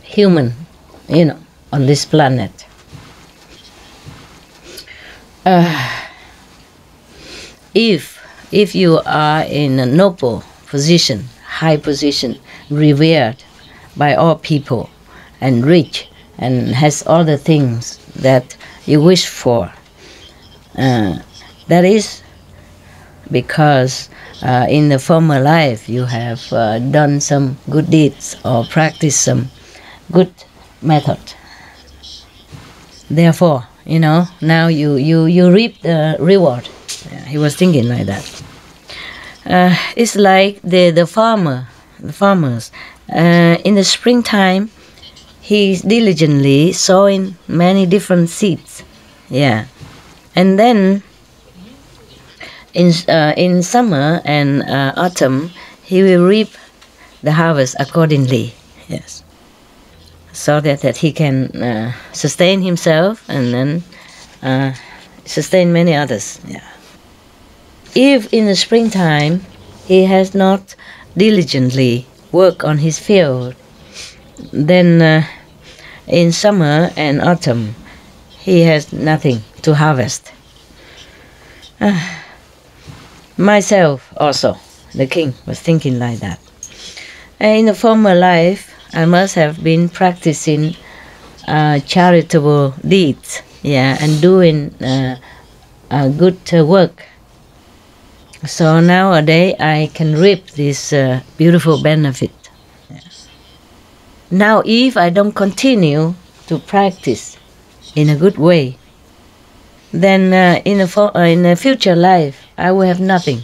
Human, on this planet. If you are in a noble position, high position, revered by all people, and rich, and has all the things that you wish for, that is because in the former life you have done some good deeds or practiced some good method. Therefore, now you reap the reward. Yeah, he was thinking like that. It's like the farmers. In the springtime, he's diligently sowing many different seeds. Yeah, and then in summer and autumn, he will reap the harvest accordingly. Yes, so that he can sustain himself and then sustain many others. Yeah. If in the springtime he has not diligently worked on his field, then in summer and autumn he has nothing to harvest. Myself also, the king, was thinking like that. In the former life, I must have been practicing charitable deeds, yeah, and doing good work. So nowadays I can reap this beautiful benefit. Yes. Now, if I don't continue to practice in a good way, then in a future life I will have nothing.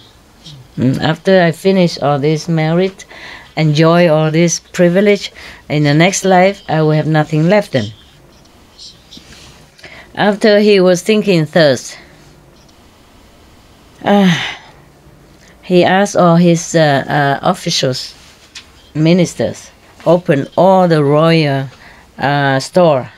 After I finish all this merit, enjoy all this privilege, in the next life I will have nothing left then. After he was thinking thus, he asked all his officials, ministers, open all the royal store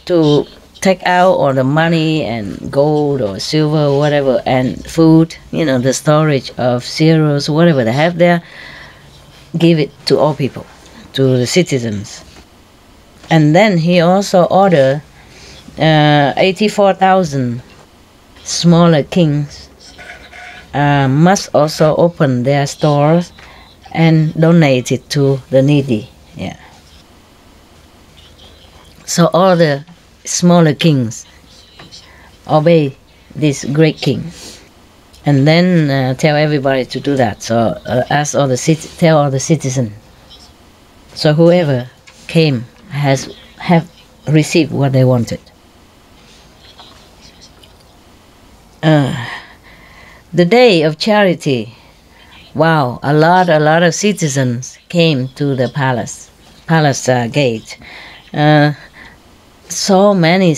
to take out all the money and gold or silver or whatever, and food, the storage of cereals, whatever they have there, give it to all people, to the citizens. And then he also ordered 84,000 smaller kings must also open their stores and donate it to the needy. Yeah. So all the smaller kings obey this great king, and then tell everybody to do that. So tell all the citizens. So whoever came have received what they wanted. The day of charity, wow! A lot of citizens came to the palace gate. So many,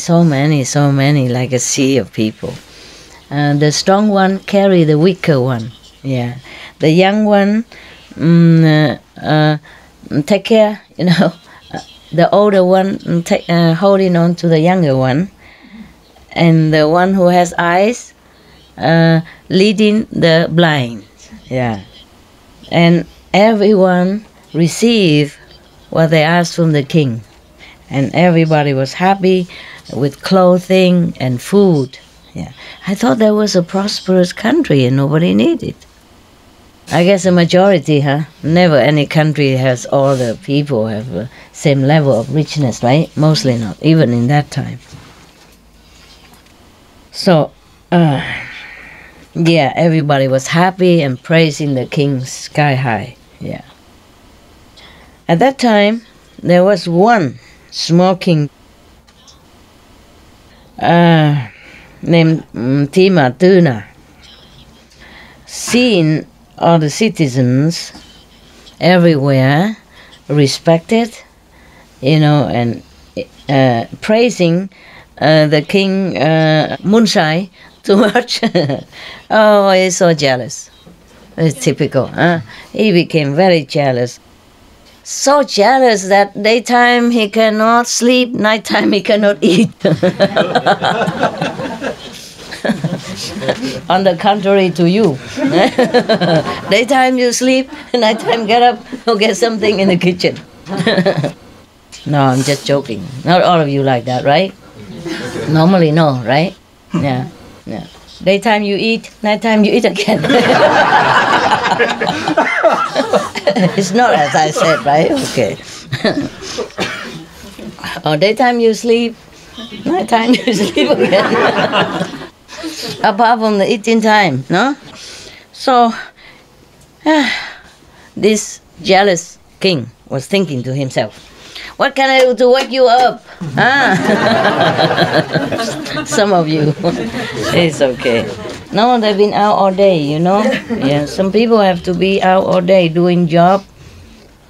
like a sea of people. The strong one carry the weaker one. Yeah, the young one take care. The older one holding on to the younger one, and the one who has eyes leading the blind. Yeah, and everyone received what they asked from the king. And everybody was happy with clothing and food. Yeah, I thought that was a prosperous country and nobody needed. I guess a majority, Never any country has all the people have the same level of richness, right? Mostly not, even in that time. So, yeah, everybody was happy and praising the king sky high. Yeah. At that time, there was one small king named Timatuna. Seeing all the citizens everywhere respected, and praising the king Munsai too much. Oh, he's so jealous. It's typical. He became very jealous. So jealous that daytime he cannot sleep, nighttime he cannot eat. On the contrary to you. Daytime you sleep, nighttime get up, go get something in the kitchen. No, I'm just joking. Not all of you like that, right? Normally no, right? Yeah. Daytime you eat, nighttime you eat again. It's not as I said, right? Okay. Or daytime you sleep, nighttime you sleep again. Apart from the eating time, no? So, this jealous king was thinking to himself, What can I do to wake you up? Huh? Some of you. It's okay. No, they've been out all day, you know. Yeah, some people have to be out all day doing job.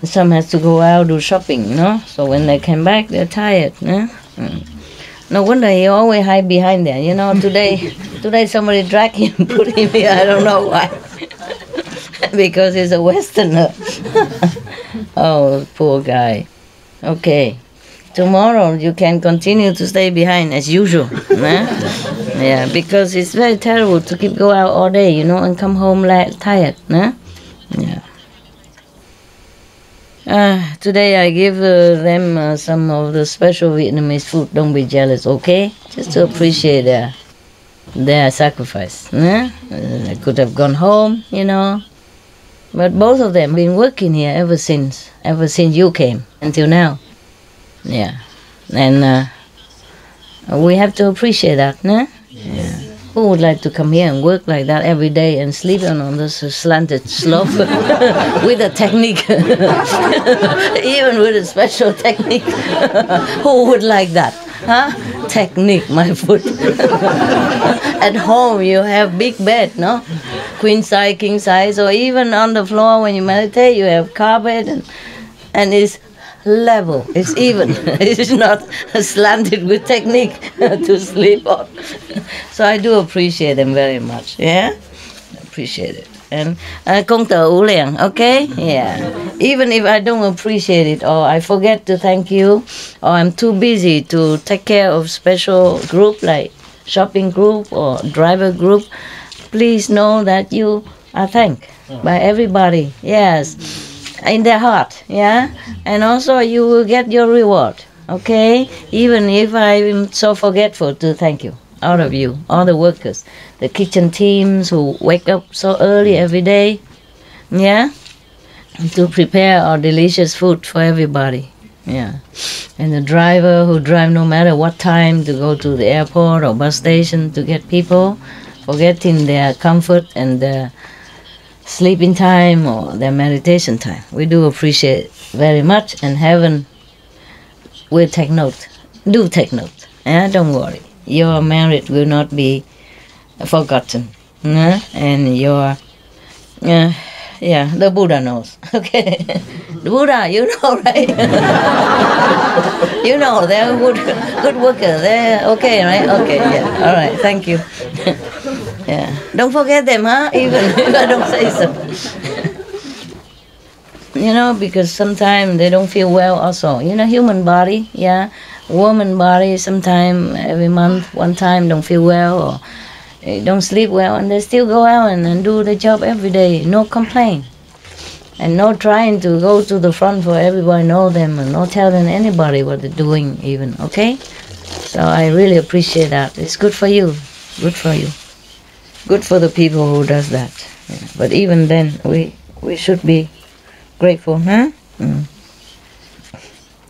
Some has to go out do shopping, you know. So when they come back, they're tired. Yeah? No wonder he always hide behind there. You know, today somebody dragged him, put him here. I don't know why. Because he's a Westerner. Oh, poor guy. Okay. Tomorrow you can continue to stay behind as usual. Yeah, because it's very terrible to keep go out all day, you know, and come home tired. Yeah. Today I give them some of the special Vietnamese food. Don't be jealous, okay? Just to appreciate their sacrifice. They could have gone home, you know. But both of them been working here ever since you came until now. Yeah, and we have to appreciate that, no? Yeah. Who would like to come here and work like that every day and sleep on this slanted slope with a technique, even with a special technique? Who would like that? Huh? Technique, my foot. At home you have big bed, no? Queen size, king size, or even on the floor when you meditate you have carpet and it's level, it's even. It's not slanted with technique to sleep on. So I do appreciate them very much. Yeah, appreciate it. And công tử ủ liang, okay? Yeah. Even if I don't appreciate it or I forget to thank you or I'm too busy to take care of special group like shopping group or driver group, please know that you are thanked by everybody. Yes. In their heart, yeah, and also you will get your reward, okay? Even if I'm so forgetful to thank you, all of you, all the workers, the kitchen teams who wake up so early every day, yeah, to prepare our delicious food for everybody, yeah, and the driver who drive no matter what time to go to the airport or bus station to get people, forgetting their comfort and their sleeping time or their meditation time. We do appreciate very much, and heaven will take note. Do take note. Don't worry. Your merit will not be forgotten. And your, the Buddha knows. Okay. The Buddha, you know, right? You know, they're good workers. They're okay, right? Okay, yeah. All right, thank you. Yeah. Don't forget them, huh? Even if I don't say so. You know, because sometimes they don't feel well also. You know, human body, yeah. Woman body, sometimes every month, one time don't feel well or don't sleep well, and they still go out and do the job every day. No complaint. And no trying to go to the front for everybody know them and no telling anybody what they're doing even, okay? So I really appreciate that. It's good for you. Good for you. Good for the people who does that. Yeah. But even then, we should be grateful, huh?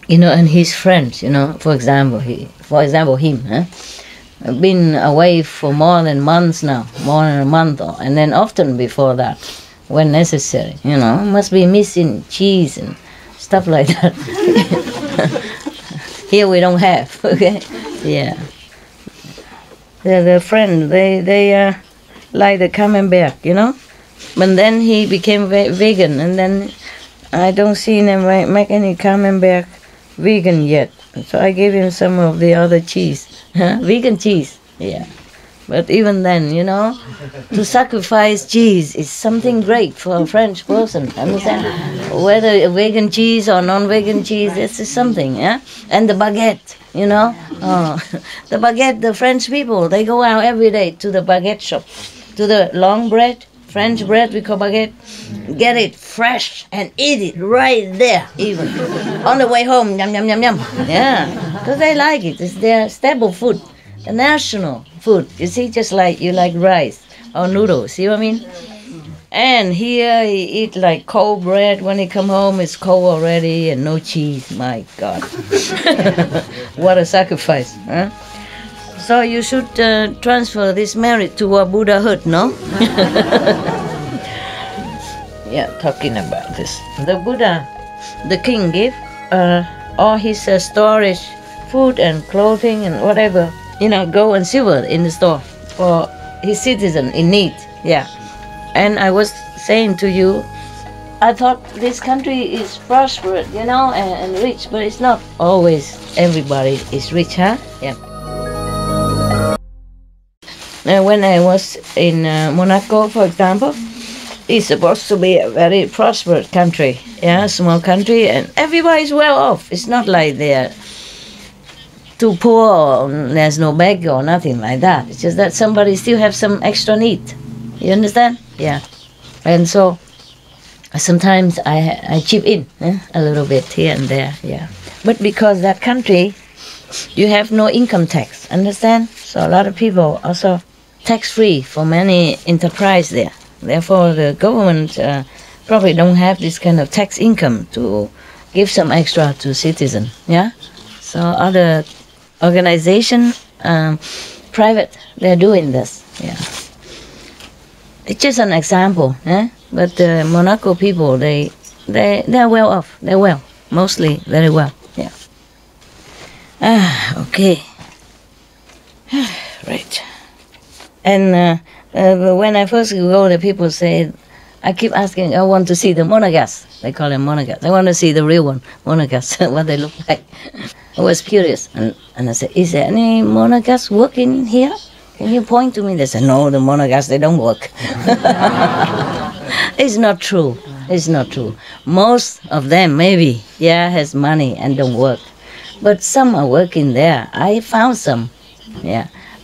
You know, and his friends, you know, for example, him, huh? Been away for more than months now, more than a month, and then often before that, when necessary, you know, must be missing cheese and stuff like that. Here we don't have, okay? Yeah. The friend, they like the camembert, you know? But then he became vegan, and then I don't see them make any camembert vegan yet. So I gave him some of the other cheese. Vegan cheese, yeah. But even then, you know, to sacrifice cheese is something great for a French person, understand? Whether vegan cheese or non-vegan cheese, this is something, yeah? And the baguette, you know? Oh, the baguette, the French people, they go out every day to the baguette shop, to the long bread, French bread we call baguette, get it fresh and eat it right there, even. On the way home, yum, yum, yum, yum. Yeah, because they like it. It's their staple food, the national food. You see, just like you like rice or noodles, see what I mean? And here he eat like cold bread. When he come home, it's cold already and no cheese. My God. What a sacrifice, huh? So you should transfer this merit to a Buddhahood, no? Yeah, talking about this. The Buddha, the king gave all his storage, food and clothing and whatever, gold and silver in the store for his citizen in need. Yeah. And I was saying to you, I thought this country is prosperous, and rich, but it's not always everybody is rich, huh? Yeah. And when I was in Monaco, for example, it's supposed to be a very prosperous country, small country, and everybody's well off. It's not like they're too poor or there's no beggar or nothing like that. It's just that somebody still have some extra need. You understand? Yeah. And so sometimes I chip in a little bit here and there, yeah. But because that country, you have no income tax, understand? So a lot of people also tax-free for many enterprise there. Therefore, the government probably don't have this kind of tax income to give some extra to citizen, yeah? So other organization, private, they're doing this, yeah. It's just an example, but the Monaco people, they're well off. They're well, mostly very well, yeah. Okay. Right. And when I first go, the people say, I keep asking, I want to see the Monegasque. They call them Monegasque. I want to see the real one, Monegasque, what they look like. I was curious, and I said, is there any Monegasque working here? Can you point to me? They said, no, the Monegasque, they don't work. It's not true. It's not true. Most of them, maybe, has money and don't work. But some are working there. I found some,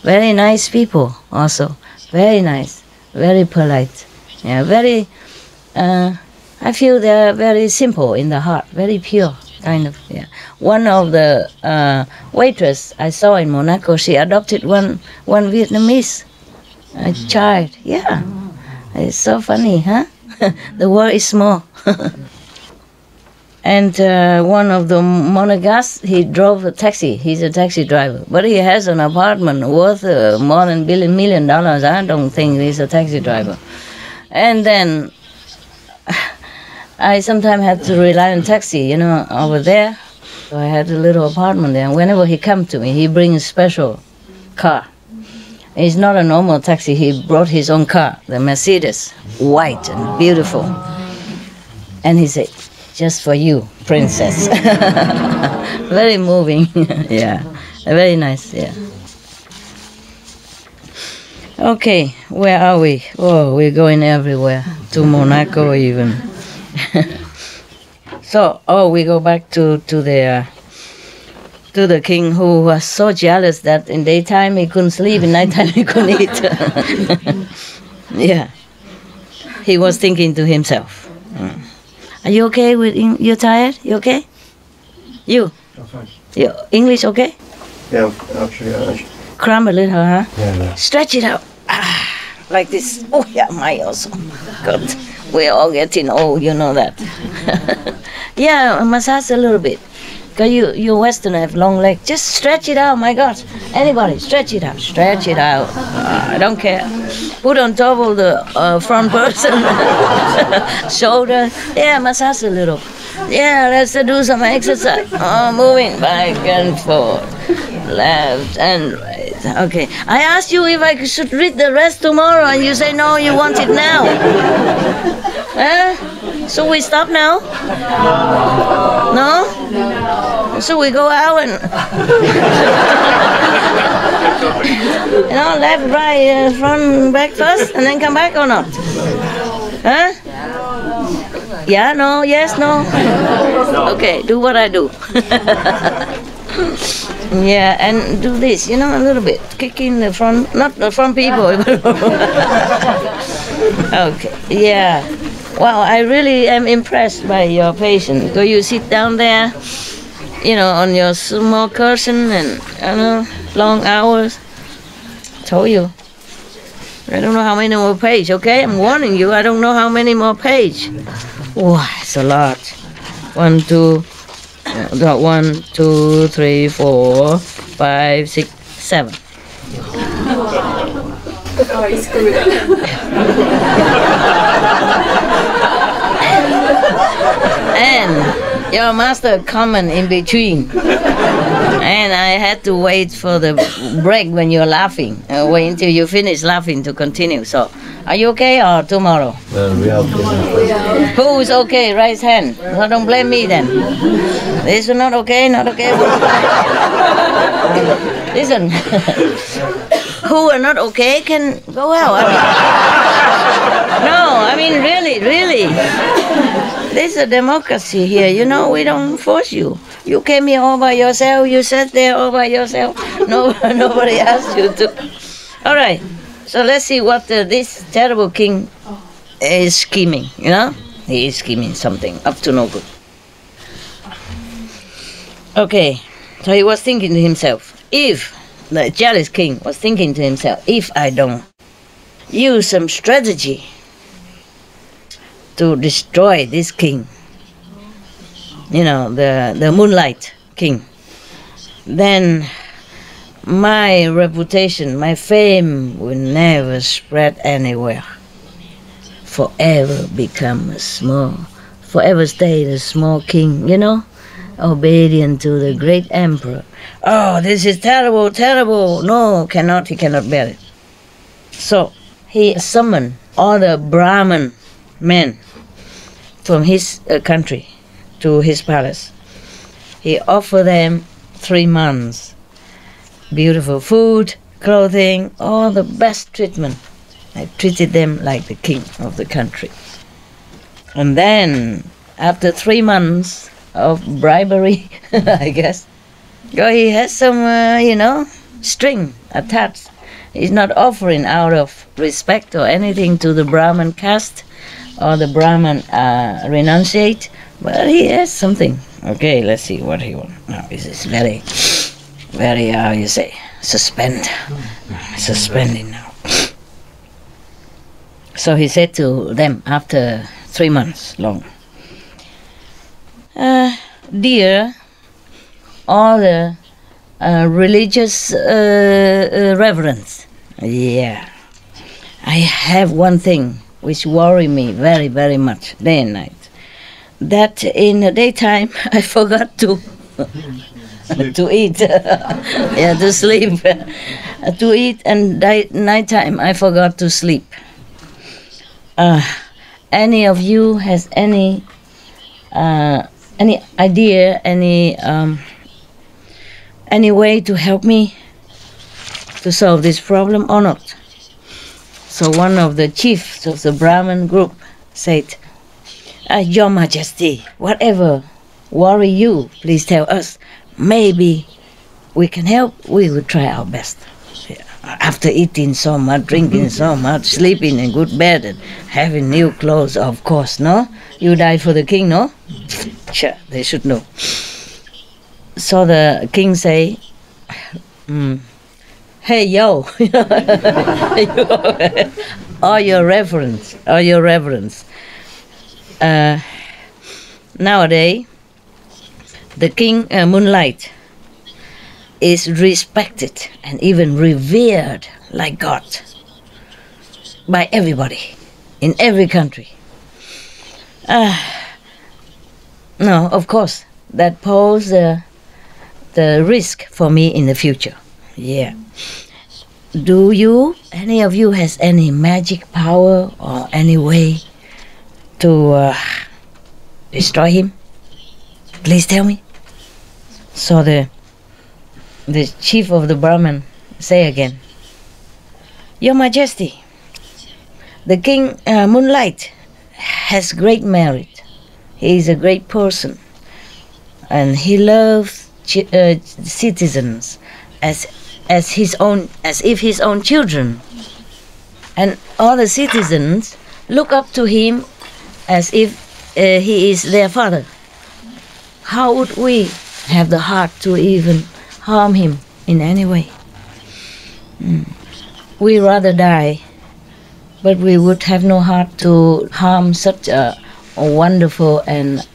Very nice people also. Very nice. Very polite. Very, I feel they're very simple in the heart. Very pure, kind of, One of the waitress I saw in Monaco, she adopted one Vietnamese child. Yeah. It's so funny, huh? The world is small. And one of the Monegasque, he drove a taxi. He's a taxi driver. But he has an apartment worth more than $1 million. I don't think he's a taxi driver. And then I sometimes had to rely on taxi, over there. So I had a little apartment there. And whenever he comes to me, he brings a special car. It's not a normal taxi. He brought his own car, the Mercedes, white and beautiful. And he said, just for you, princess. Very moving, very nice, Okay, where are we? Oh, we're going everywhere, to Monaco even. So, we go back to the king who was so jealous that in daytime he couldn't sleep, in nighttime he couldn't eat. He was thinking to himself. Are you okay with you're tired? You okay? You? I'm fine. Your English okay? Yeah, actually. Cram a little, huh? Yeah. Stretch it out. Like this. Oh, yeah, my also. God, we're all getting old, you know that. Massage a little bit. Because you Western have long legs. Just stretch it out, my God. Anybody, stretch it out. Stretch it out. I don't care. Put on top of the front person. Shoulder. Massage a little. Let's do some exercise. Moving back and forth. Left and right. Okay. I asked you if I should read the rest tomorrow, and you say no, you want it now. So we stop now? No? So we go out and left, right, front, back first, and then come back or not? Huh? Yeah, no, yes, no. Okay, do what I do. And do this, a little bit. Kick in the front, not the front people. Okay, Wow, I really am impressed by your patience. So you sit down there, on your small cushion and, long hours. Told you. I don't know how many more pages, okay? I'm warning you, I don't know how many more pages. Wow, it's a lot. 1, 2, 3, 4, 5, 6, 7. Oh, he screwed up. And your our master comment in between. And I had to wait for the break when you're laughing. Wait until you finish laughing to continue. So, are you okay or tomorrow? We have to. Who is okay? Raise hand. No, don't blame me then. This is not okay, not okay. Listen. Who are not okay can go out. I mean, really. There's a democracy here. You know, we don't force you. You came here all by yourself. You sat there all by yourself. No, nobody asked you to. All right. So let's see what this terrible king is scheming. You know, he is scheming something up to no good. Okay. So he was thinking to himself, if the jealous king was thinking to himself, if I don't use some strategy to destroy this king, you know, the Moonlight King, then my reputation, my fame will never spread anywhere. Forever forever stay the small king, you know, obedient to the great emperor. Oh, this is terrible, terrible. No, he cannot bear it. So he summoned all the Brahmin men from his country to his palace. He offered them 3 months, beautiful food, clothing, all the best treatment. I treated them like the king of the country. And then, after 3 months of bribery, I guess, he has some, string attached. He's not offering out of respect or anything to the Brahmin caste or the Brahmin renunciate, but he has something. Okay, let's see what he wants. Now, this is very, how you say, suspending now. So he said to them after 3 months long, dear, all the religious reverence, I have one thing which worry me very, very much day and night. That in the daytime I forgot to eat, to sleep, to eat, and nighttime I forgot to sleep. Any of you has any idea, any way to help me to solve this problem or not? So one of the chiefs of the Brahmin group said, Your Majesty, whatever worry you, please tell us. Maybe we can help. We will try our best. After eating so much, drinking so much, sleeping in good bed, and having new clothes, of course, no? You died for the king, no? Sure, they should know. So the king say, hey, yo, all your reverence. Nowadays, the king Moonlight is respected and even revered like God by everybody in every country. No, of course, that poses the risk for me in the future. Yeah. Do any of you has any magic power or any way to destroy him? Please tell me. So the chief of the Brahmin say again, Your Majesty, the king Moonlight has great merit. He is a great person, and he loves citizens as if his own children, and all the citizens look up to him as if he is their father. How would we have the heart to even harm him in any way? We rather die, but we would have no heart to harm such a wonderful and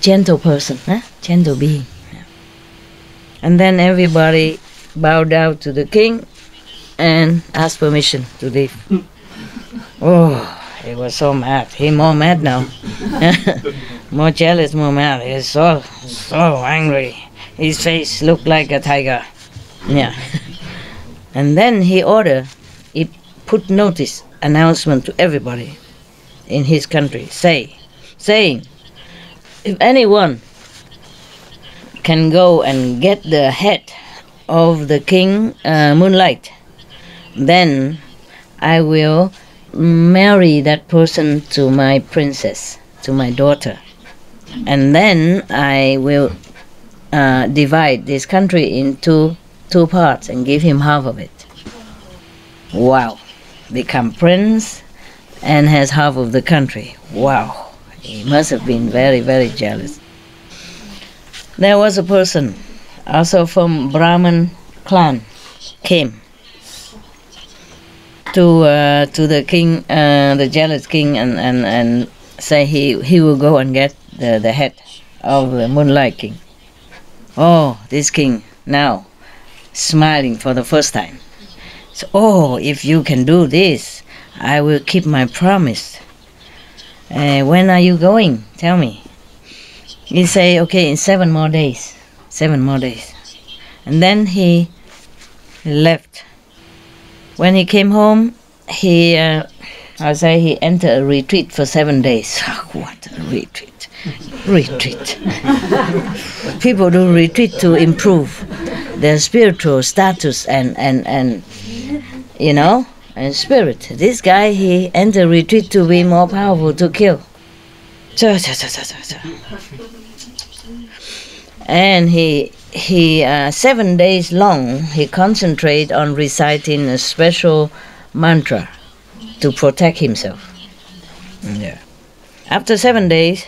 gentle person, gentle being. And then everybody bowed down to the king and asked permission to leave. Oh, he was so mad. He's more mad now. more jealous, more mad. He's so angry. His face looked like a tiger. Yeah. And then he put notice, announcement to everybody in his country, saying, if anyone can go and get the head of the king Moonlight, then I will marry that person to my princess, to my daughter. And then I will divide this country into two parts and give him half of it. Wow. Become prince and has half of the country. Wow. He must have been very, very jealous. There was a person, also from Brahman clan, came to the king, the jealous king, and say he will go and get the head of the Moonlight King. Oh, this king now smiling for the first time. So, oh, if you can do this, I will keep my promise. When are you going? Tell me. He say, okay, in 7 more days. 7 more days. And then he left. When he came home, he entered a retreat for 7 days. What a retreat. Retreat. People do retreat to improve their spiritual status and you know, and spirit. This guy, he entered retreat to be more powerful, to kill. And he 7 days long, he concentrated on reciting a special mantra to protect himself. Yeah. After 7 days,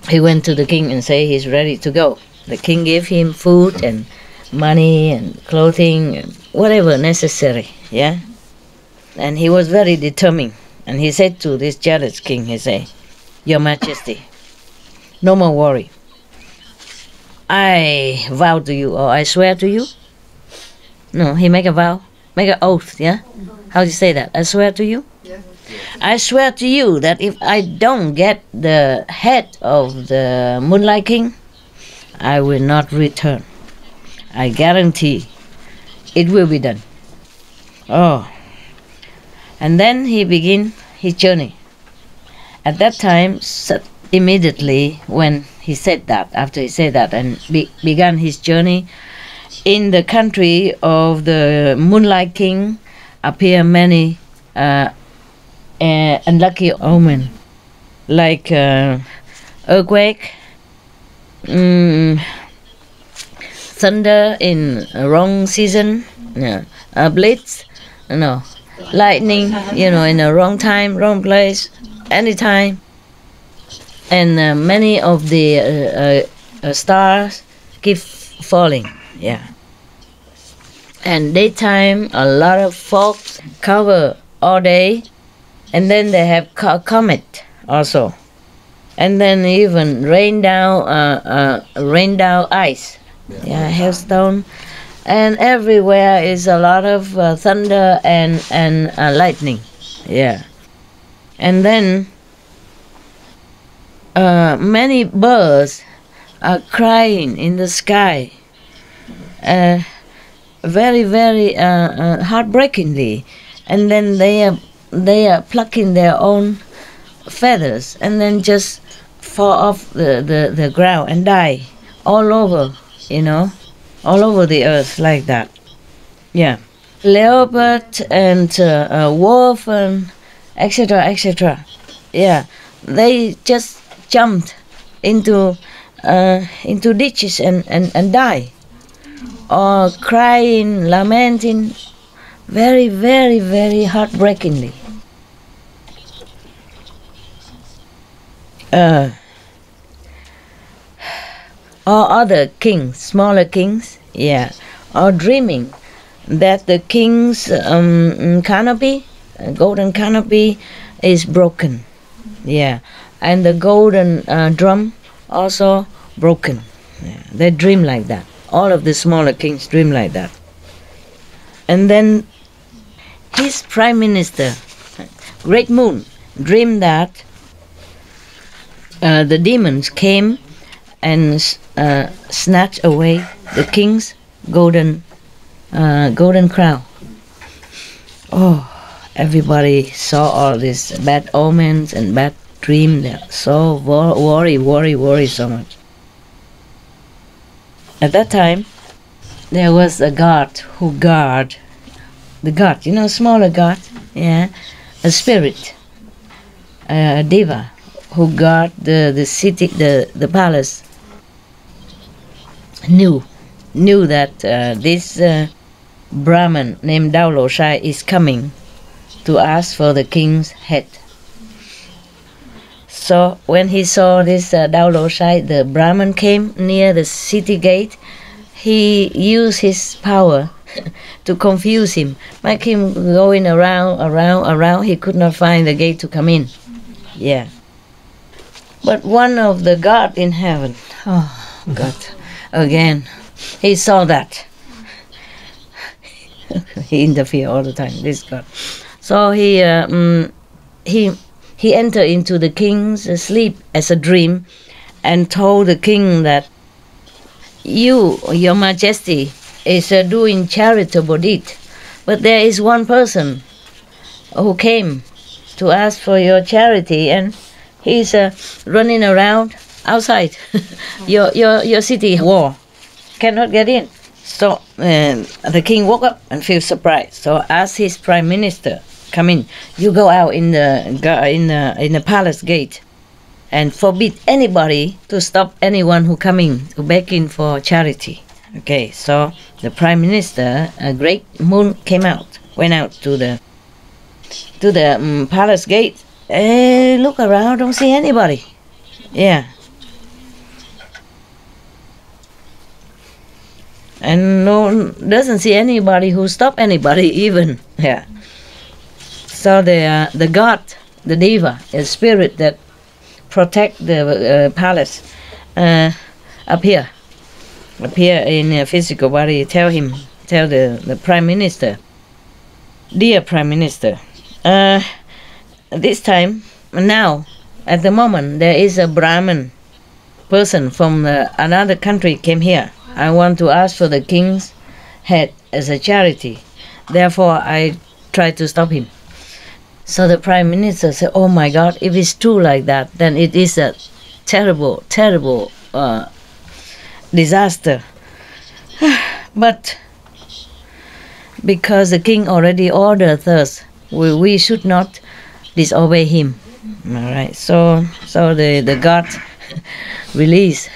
he went to the king and said he's ready to go. The king gave him food and money and clothing and whatever necessary, yeah? And he was very determined. And he said to this jealous king, he said, Your Majesty, no more worry. I vow to you, or I swear to you. No, he make a vow, make an oath, yeah? How do you say that? I swear to you? Yeah. I swear to you that if I don't get the head of the Moonlight King, I will not return. I guarantee it will be done. Oh. And then he began his journey. At that time, immediately when he said that, after he said that and began his journey, in the country of the Moonlight King appear many unlucky omens, like earthquake, thunder in wrong season, blitz, lightning, in the wrong time, wrong place, anytime, and many of the stars keep falling, And daytime, a lot of fog cover all day, and then they have comet also, and then even rain down ice, hailstone, and everywhere is a lot of thunder and lightning, and then many birds are crying in the sky. Very, very heartbreakingly, and then they are plucking their own feathers and then just fall off the ground and die all over, all over the earth like that. Leopard and wolf and etc. They just jumped into ditches and die. Or crying, lamenting, very, very, very heartbreakingly. Or other kings, smaller kings, are dreaming that the king's canopy, golden canopy, is broken, and the golden drum also broken. They dream like that. All of the smaller kings dream like that. And then his prime minister, Great Moon, dreamed that the demons came and snatched away the king's golden crown. Oh, everybody saw all these bad omens and bad dreams. They so worry so much. At that time, there was a god who guard the god, smaller god, yeah, a spirit, a diva who guard the city, the palace. Knew that this Brahman named Daoloshai is coming to ask for the king's head. So when he saw this Daoloshai, the Brahman came near the city gate. He used his power to confuse him, make him going around. He could not find the gate to come in. Yeah. But one of the God in heaven, oh God, again, he saw that. He interfered all the time, this God. So he entered into the king's sleep as a dream and told the king that your majesty, is doing charitable deed, but there is one person who came to ask for your charity, and he's running around outside your city wall, cannot get in. So the king woke up and felt surprised. So asked his prime minister, "Come in. You go out in the palace gate, and forbid anybody to stop anyone who coming to begging for charity." Okay, so the prime minister, a great moon, went out to the palace gate. Look around, don't see anybody. Yeah. And doesn't see anybody who stop anybody even. Yeah. So the god, the diva, a spirit that protect the palace, appear in a physical body. Tell the prime minister, "Dear prime minister, this time now at the moment there is a Brahmin person from another country came here. I want to ask for the king's head as a charity. Therefore, I try to stop him." So the prime minister said, "Oh my God, if it's true like that, then it is a terrible disaster." But because the king already ordered us, we should not disobey him. All right. So the god release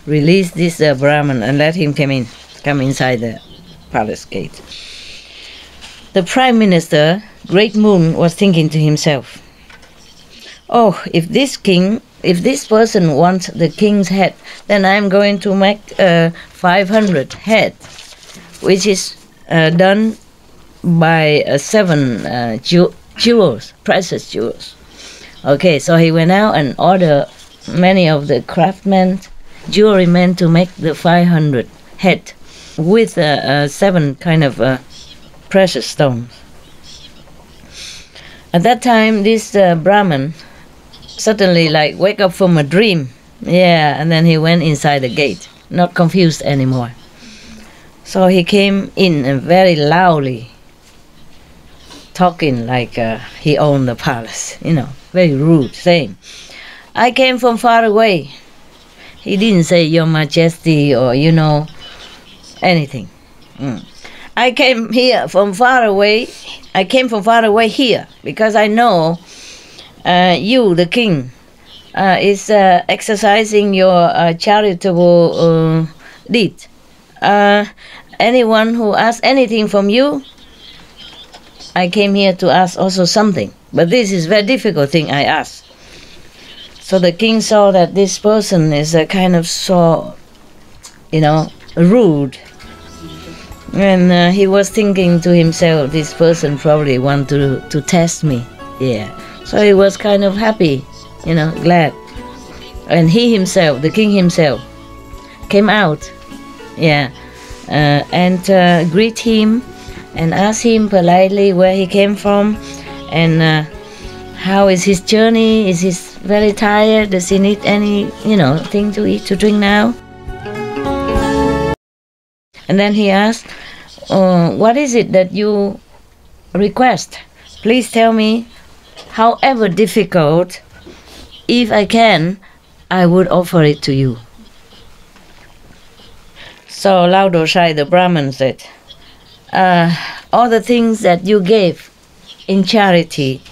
this Brahman and let him come inside the palace gate. The prime minister, Great Moon, was thinking to himself, "Oh, if this person wants the king's head, then I'm going to make 500 head, which is done by 7 jewels, precious jewels." Okay, so he went out and ordered many of the craftsmen, jewelry men, to make the 500 head with 7 kind of precious stones. At that time, this Brahman suddenly wake up from a dream. Yeah, and then he went inside the gate, not confused anymore. So he came in and very loudly talking like he owned the palace, very rude, saying, "I came from far away." He didn't say "Your Majesty" or anything. "I came here from far away. I came from far away here because I know you, the king, is exercising your charitable deed. Anyone who asks anything from you, I came here to ask also something. But this is very difficult thing I ask." So the king saw that this person is a kind of so, rude. And he was thinking to himself, this person probably want to test me. Yeah. So he was kind of happy, glad. And he himself, the king himself, came out, and greet him and asked him politely where he came from and How is his journey? Is he very tired? Does he need any, thing to eat, to drink now? And then he asked, what is it that you request? Please tell me, however difficult, if I can, I would offer it to you. So Lao Dosai, the Brahmin, said, all the things that you gave in charity,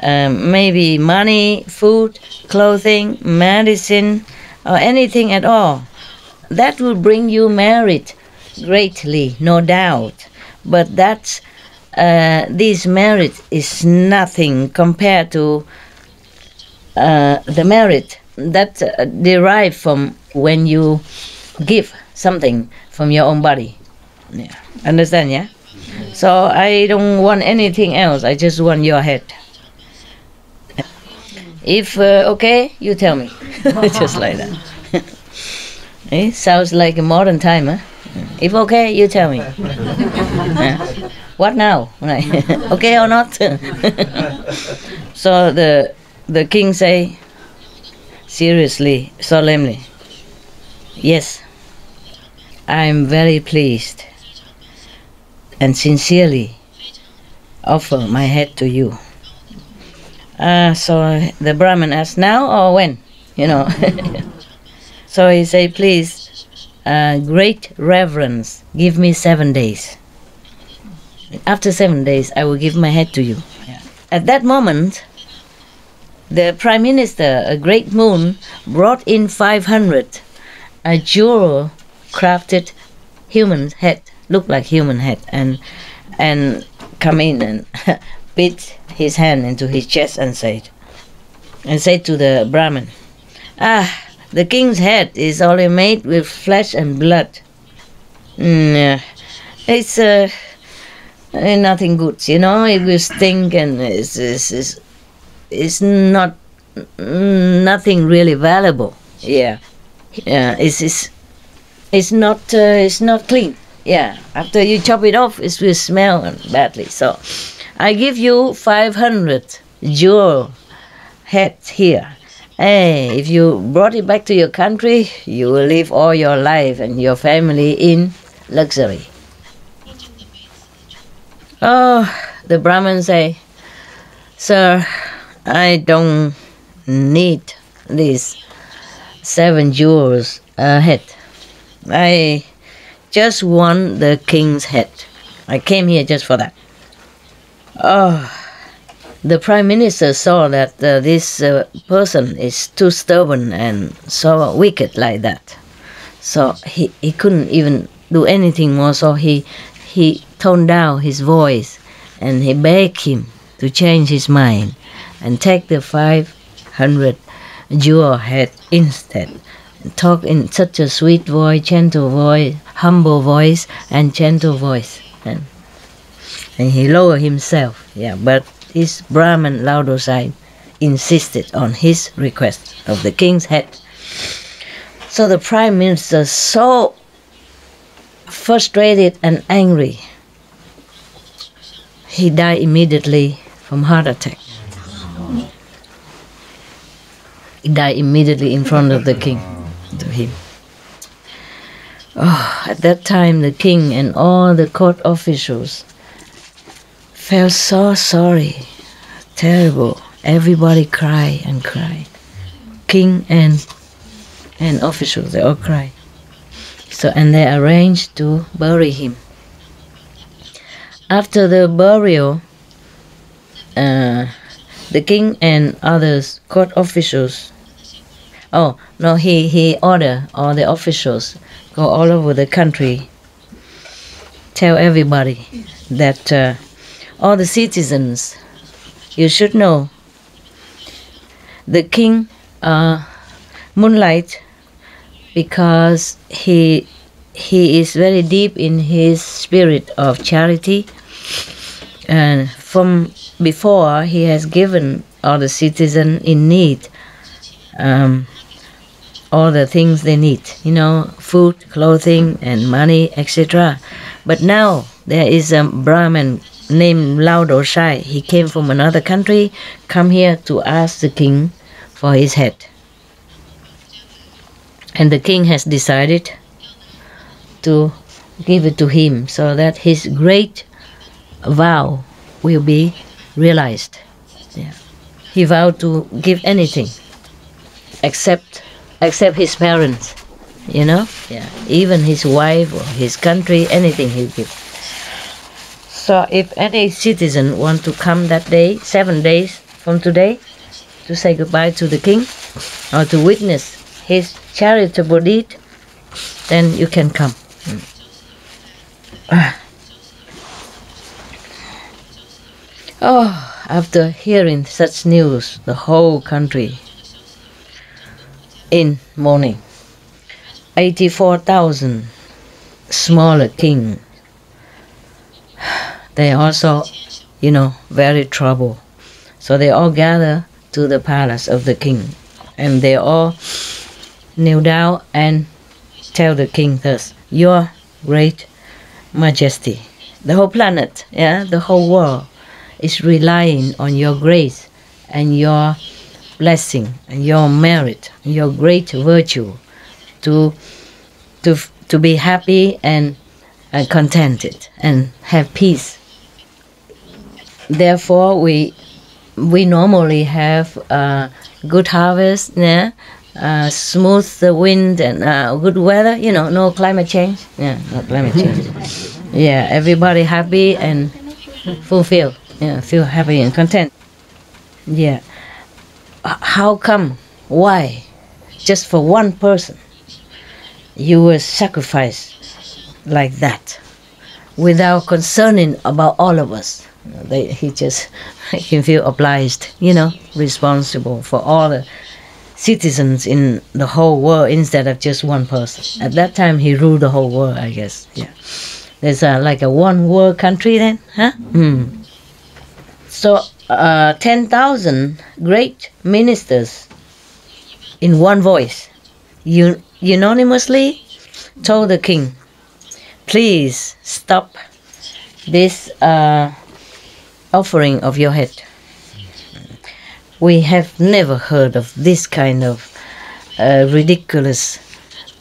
maybe money, food, clothing, medicine, or anything at all, that will bring you merit greatly, no doubt. But that's this merit is nothing compared to the merit that derive from when you give something from your own body. Yeah. Understand, yeah? So I don't want anything else. I just want your head. If okay, you tell me. Just like that. It sounds like a modern time, huh? If okay, you tell me. What now? Right. Okay or not? So the king say, seriously, solemnly, yes, I'm very pleased and sincerely offer my head to you. So the Brahmin asked, now or when? So he say, please, great reverence, give me 7 days. After 7 days, I will give my head to you. Yeah. At that moment, the Prime Minister, a great moon, brought in 500 a jewel crafted human head, looked like human head, and come in and beat his hand into his chest and said to the Brahmin, the king's head is only made with flesh and blood. It's nothing good, it will stink, and it's not nothing really valuable. Yeah, it's not clean. Yeah, after you chop it off, it will smell badly. So I give you 500 jewel heads here. Hey, if you brought it back to your country, you will live all your life and your family in luxury. Oh, the Brahmin say, sir, I don't need these 7 jewels a head. I just want the king's head. I came here just for that. Oh, the Prime Minister saw that this person is too stubborn and so wicked like that. So he couldn't even do anything more. So he toned down his voice and he begged him to change his mind and take the 500 jewel head instead. Talk in such a sweet voice, gentle voice, humble voice, and gentle voice. And he lowered himself. Yeah, but this Brahmin Lao Dosai insisted on his request of the king's head. So the Prime Minister, so frustrated and angry, he died immediately from heart attack. He died immediately in front of the king, to him. Oh, at that time, the king and all the court officials felt so sorry, terrible. Everybody cried and cried. King and officials, they all cried. So, and they arranged to bury him. After the burial, the king and others court officials, he ordered all the officials go all over the country, tell everybody that all the citizens, you should know, the king moonlight because he is very deep in his spirit of charity, and from before he has given all the citizens in need all the things they need, food, clothing, and money, etc. But now there is a Brahmin named Lao Doshai. He came from another country, come here to ask the king for his head. And the king has decided to give it to him so that his great vow will be realized. Yeah. He vowed to give anything except his parents, you know? Yeah. Even his wife or his country, anything he'll give. So if any citizen want to come that day, 7 days from today, to say goodbye to the king or to witness his charitable deed, then you can come. Oh, after hearing such news, the whole country in mourning. 84,000 smaller king. They also, very troubled. So they all gather to the palace of the king, and they all kneel down and tell the king thus: Your great majesty, the whole planet, the whole world is relying on your grace and your blessing and your merit and your great virtue to be happy and contented and have peace. Therefore, we normally have good harvest, smooth the wind and good weather. No climate change. Yeah, no climate change. Yeah, everybody happy and fulfilled. Yeah, feel happy and content. Yeah. How come? Why? Just for one person, you will sacrifice like that, without concerning about all of us? He can feel obliged, responsible for all the citizens in the whole world instead of just one person. At that time, he ruled the whole world, I guess. Yeah. There's like a one world country then, huh? So 10,000 great ministers in one voice unanimously told the king, please stop this offering of your head. We have never heard of this kind of ridiculous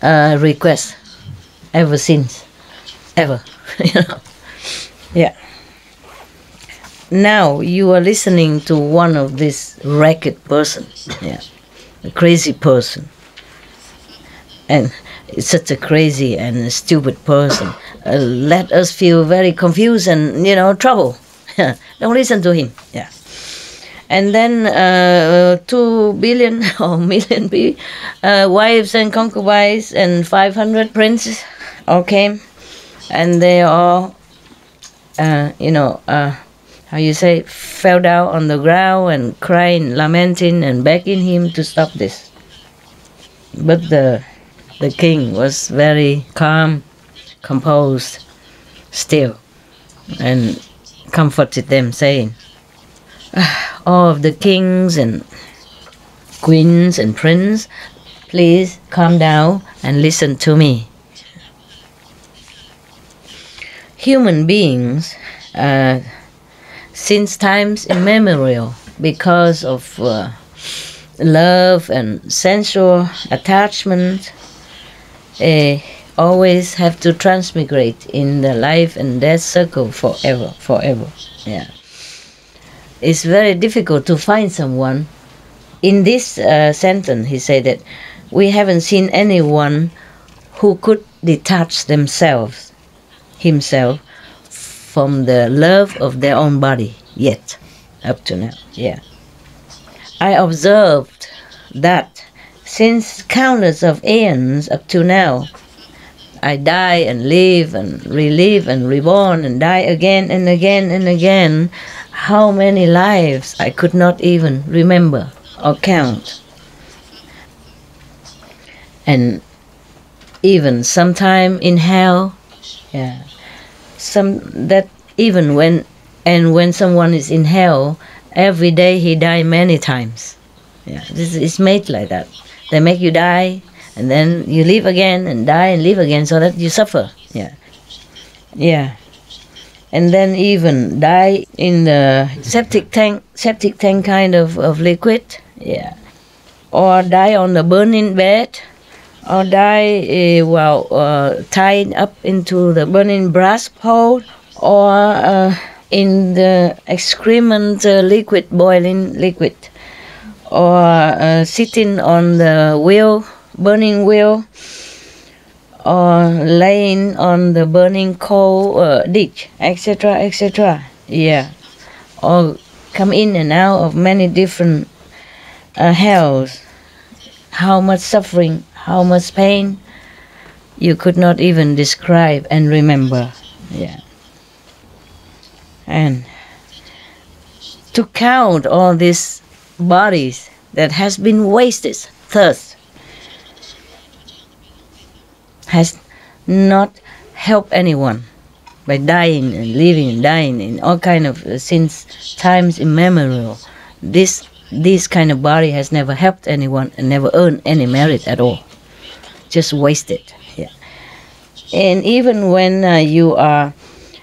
request ever since. Ever. Yeah. Now you are listening to one of this ragged person, a crazy person, and it's such a crazy and a stupid person. Let us feel very confused and trouble. Don't listen to him. Yeah. And then 2 billion or million wives and concubines and 500 princes all came, and they all fell down on the ground and crying, lamenting and begging him to stop this. But the king was very calm, composed, still, and comforted them, saying, all of the kings and queens and princes, please calm down and listen to me. Human beings, since times immemorial, because of love and sensual attachment, always have to transmigrate in the life and death circle forever. Yeah. It's very difficult to find someone. In this sentence, he said that we haven't seen anyone who could detach himself from the love of their own body yet, up to now. Yeah. I observed that since countless of aeons up to now, I die and live and relive and reborn and die again and again and again. How many lives I could not even remember or count. And even sometime in hell, when someone is in hell, every day he die many times. Yeah, this is made like that. They make you die, and then you live again and die and live again, so that you suffer. Yeah. and then even die in the septic tank kind of liquid, yeah, or die on the burning bed, or die tied up into the burning brass pole, or in the excrement liquid, boiling liquid, or sitting on the wheel, burning wheel, or laying on the burning coal ditch, etc., etc. Yeah, or come in and out of many different hells. How much suffering, how much pain, you could not even describe and remember. Yeah. And to count all these bodies that has been wasted thus has not helped anyone by dying and living and dying in all kind of since times immemorial. This kind of body has never helped anyone and never earned any merit at all. Just wasted. Yeah. And even when you are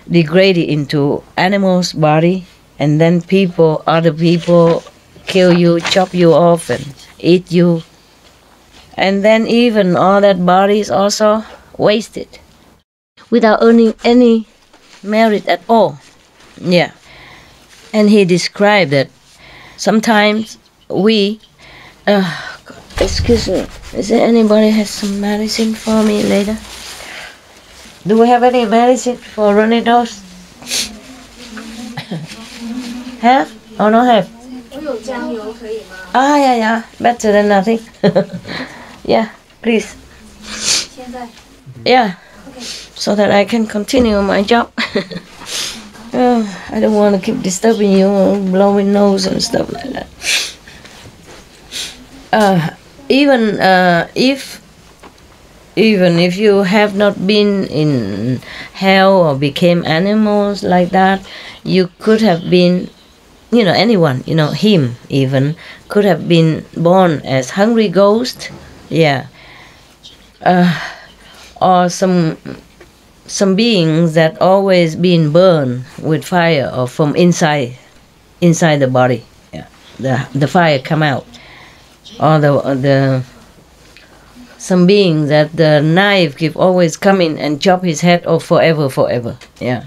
degraded into animal's body, and then other people kill you, chop you off and eat you, and then even all that body is also wasted without earning any merit at all. Yeah. And he described that sometimes we excuse me, is there anybody has some medicine for me later? Do we have any medicine for runny nose? Have or not have? Yeah, better than nothing. Yeah, please. Yeah, so that I can continue my job. I don't want to keep disturbing you, blowing nose and stuff like that. Even if you have not been in hell or became animals like that, you could have been, anyone, him even, could have been born as hungry ghost, yeah. Or some beings that always been burned with fire or from inside the body, yeah. The fire come out, or some beings that the knife keep always coming and chop his head off forever, yeah.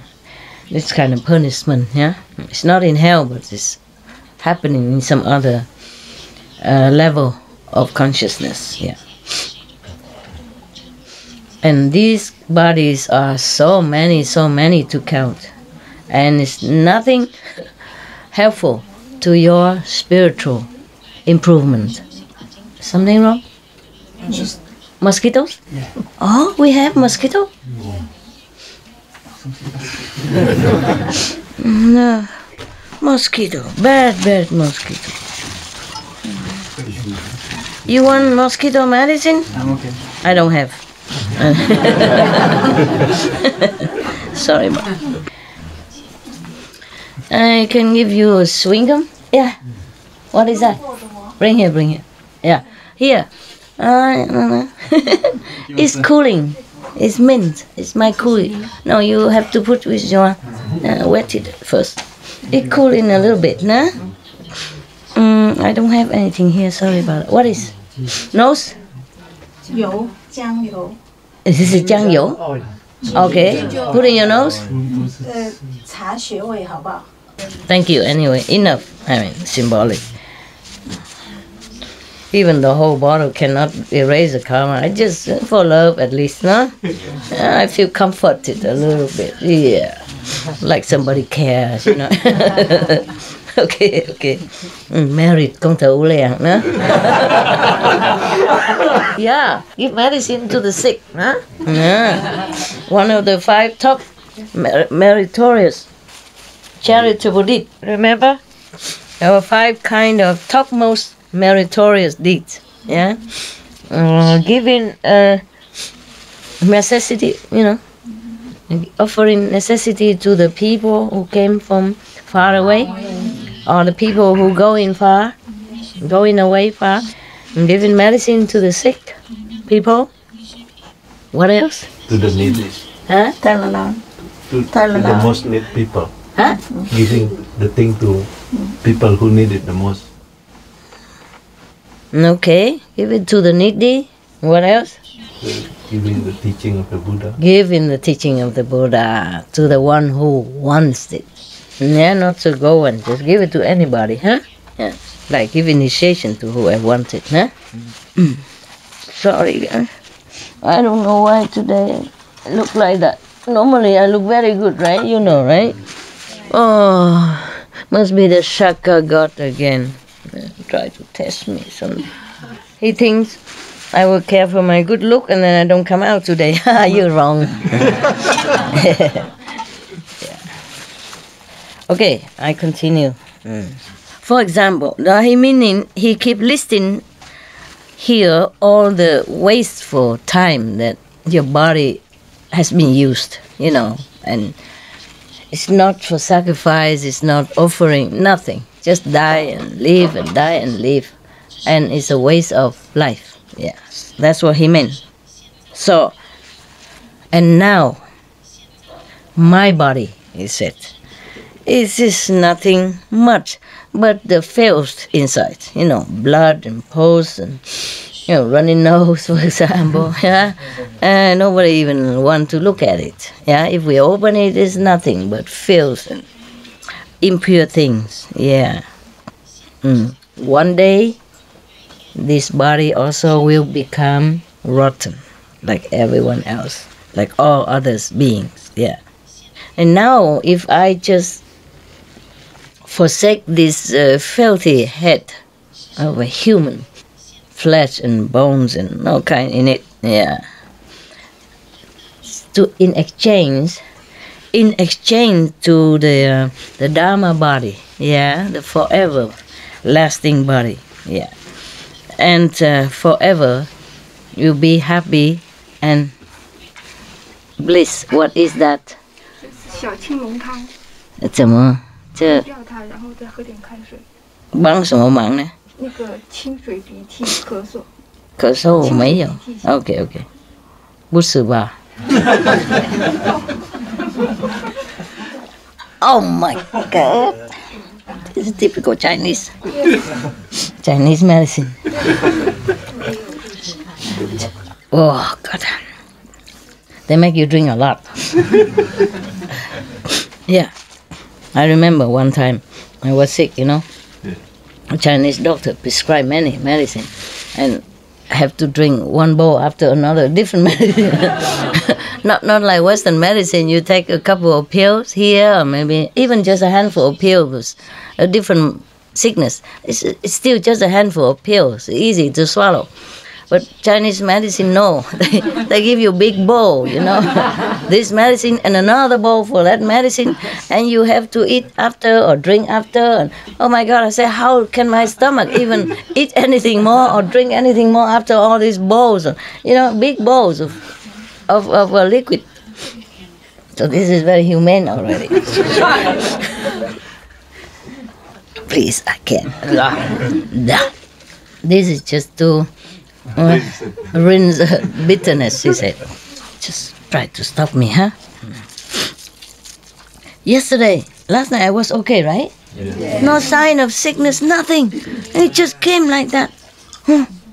This kind of punishment, yeah. It's not in hell, but it's happening in some other level of consciousness, yeah. And these bodies are so many to count, and it's nothing helpful to your spiritual improvement. Something wrong? Mosquitoes? Yeah. Oh, we have mosquito? No. Mosquito. Bad mosquito. You want mosquito medicine? I'm okay. I don't have. Sorry, ma. I can give you a swingum. Yeah. What is that? Bring here. Yeah. Here. It's cooling. It's mint. It's my cooling. No, you have to put with your wet it first. It cooling a little bit, nah? I don't have anything here. Sorry about it. What is? Nose? 油，姜油， Is this a 酱油? Okay. Put in your nose. 查穴位好不好？ Thank you. Anyway, enough. I mean, symbolic. Even the whole bottle cannot erase the karma. I just, for love at least, no? I feel comforted a little bit. Yeah. Like somebody cares, Okay. Married công tử liền, no? Yeah. Give medicine to the sick, huh? Yeah. One of the 5 top meritorious charitable deeds. Remember? There were 5 kind of topmost meritorious deeds, yeah. Giving necessity, offering necessity to the people who came from far away, or the people who going away far, and giving medicine to the sick people. What else? To the needy. Huh? Tell along. to the most need people. Huh? Giving the thing to people who need it the most. Okay, give it to the needy. What else? Giving the teaching of the Buddha. Giving the teaching of the Buddha to the one who wants it. Yeah, not to go and just give it to anybody, huh? Yeah, like give initiation to whoever wants it, huh? Sorry, I don't know why today I look like that. Normally I look very good, right? You know, right? Oh, must be the Shaka God again. Try to test me. He thinks I will care for my good look and then I don't come out today. You're wrong. Yeah. Okay, I continue. For example, meaning he keep listing here all the wasteful time that your body has been used, you know, and it's not for sacrifice, it's not offering, nothing. Just die and live and die and live. And it's a waste of life. Yes, that's what he meant. So, and now, my body, he said, it is nothing much but the filth inside, you know, blood and pus and, you know, runny nose, for example, yeah? And nobody even want to look at it, yeah? If we open it, it's nothing but filth and impure things, yeah. One day, this body also will become rotten, like everyone else, like all others beings, yeah. And now, if I just forsake this filthy head of a human, flesh and bones and all kind in it, yeah, in exchange to the Dharma body, yeah, the forever lasting body, yeah, and forever you'll be happy and bliss. What is that? 小青龙汤，怎么这吊它，然后再喝点开水。帮什么忙呢？那个清水鼻涕咳嗽。咳嗽我没有。OK， 不是吧？Oh my God! This is typical Chinese medicine. Oh God! They make you drink a lot. Yeah, I remember one time I was sick, you know. A Chinese doctor prescribed many medicine, and I have to drink one bowl after another, different medicine. not like Western medicine. You take a couple of pills here, or maybe even just a handful of pills, a different sickness. It's still just a handful of pills, easy to swallow. But Chinese medicine, no. They give you a big bowl, you know, this medicine and another bowl for that medicine, and you have to eat after or drink after. And oh my God, I say, how can my stomach even eat anything more or drink anything more after all these bowls, you know, big bowls of liquid. So this is very humane already. Please, I can't. This is just to rinse bitterness, he said. Just try to stop me, huh? Last night I was okay, right? Yeah. No sign of sickness, nothing. And it just came like that.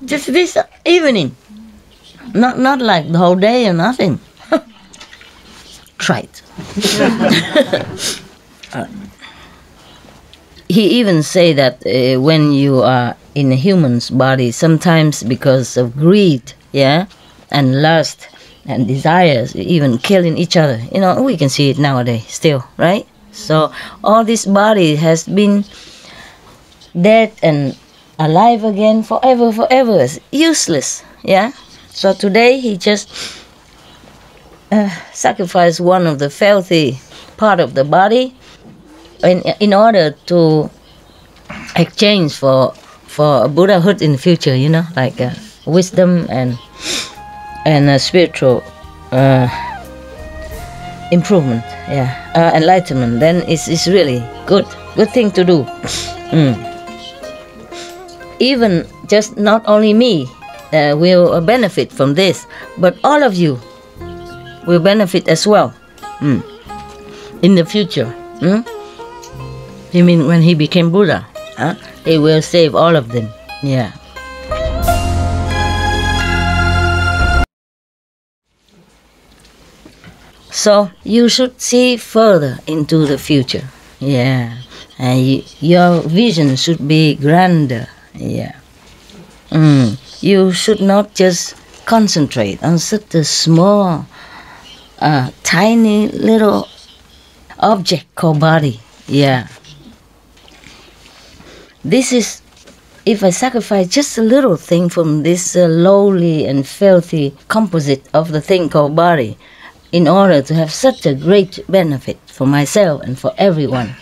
Just this evening. Not like the whole day or nothing. Try it. He even say that when you are in a human's body, sometimes because of greed, yeah, and lust and desires, even killing each other. You know, we can see it nowadays still, right? So all this body has been dead and alive again forever. It's useless, yeah. So today he just sacrificed one of the filthy part of the body in order to exchange for Buddhahood in the future, you know, like wisdom and spiritual improvement, yeah, enlightenment. Then it's really good thing to do. Even just not only me will benefit from this, but all of you will benefit as well. in the future. Hmm? You mean when he became Buddha? Huh? He will save all of them. Yeah. So you should see further into the future. Yeah. And your vision should be grander. Yeah. You should not just concentrate on such a small, tiny little object called body. Yeah. This is, if I sacrifice just a little thing from this lowly and filthy composite of the thing called body, in order to have such a great benefit for myself and for everyone,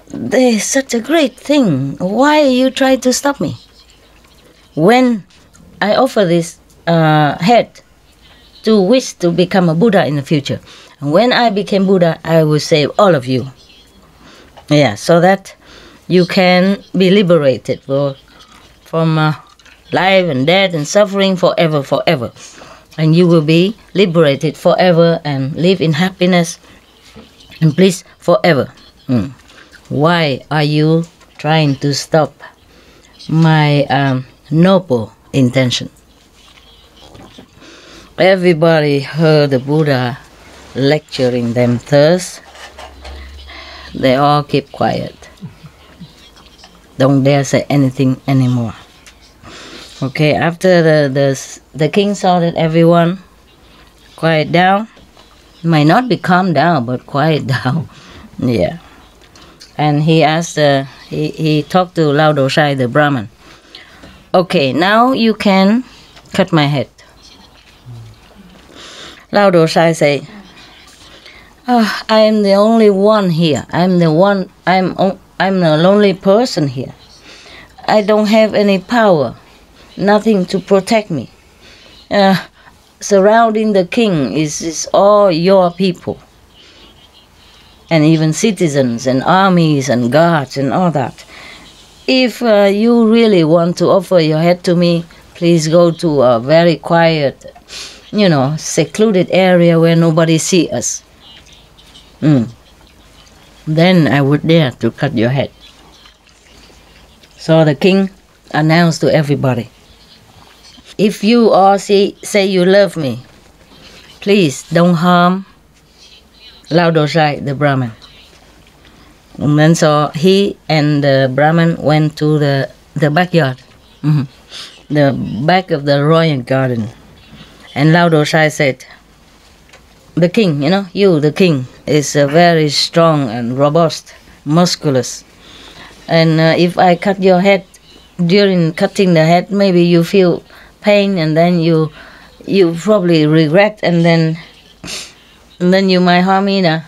there's such a great thing. Why you try to stop me? When I offer this head to wish to become a Buddha in the future, and when I became Buddha, I will save all of you. Yeah, so that you can be liberated from life and death and suffering forever, forever. And you will be liberated forever and live in happiness and bliss forever. Why are you trying to stop my noble intention? Everybody heard the Buddha lecturing them thus. They all keep quiet. Don't dare say anything anymore. Okay, after the king saw that everyone quiet down, might not be calmed down, but quiet down. Yeah. And he asked, he talked to Lao Dosai, the Brahmin. Okay, now you can cut my head. Lao Dosai say, I am the only one here. I'm the lonely person here. I don't have any power, nothing to protect me. Surrounding the king is all your people, and even citizens and armies and guards and all that. If you really want to offer your head to me, please go to a very quiet, secluded area where nobody see us. Then I would dare to cut your head. So the king announced to everybody, if you all say you love me, please don't harm Lao Dosai, the Brahmin. And then so he and the Brahmin went to the backyard, the back of the royal garden. And Lao Dosai said, the king, the king is very strong and robust, musculous. And if I cut your head, during cutting the head, maybe you feel pain, and then you probably regret, and then you might harm me now,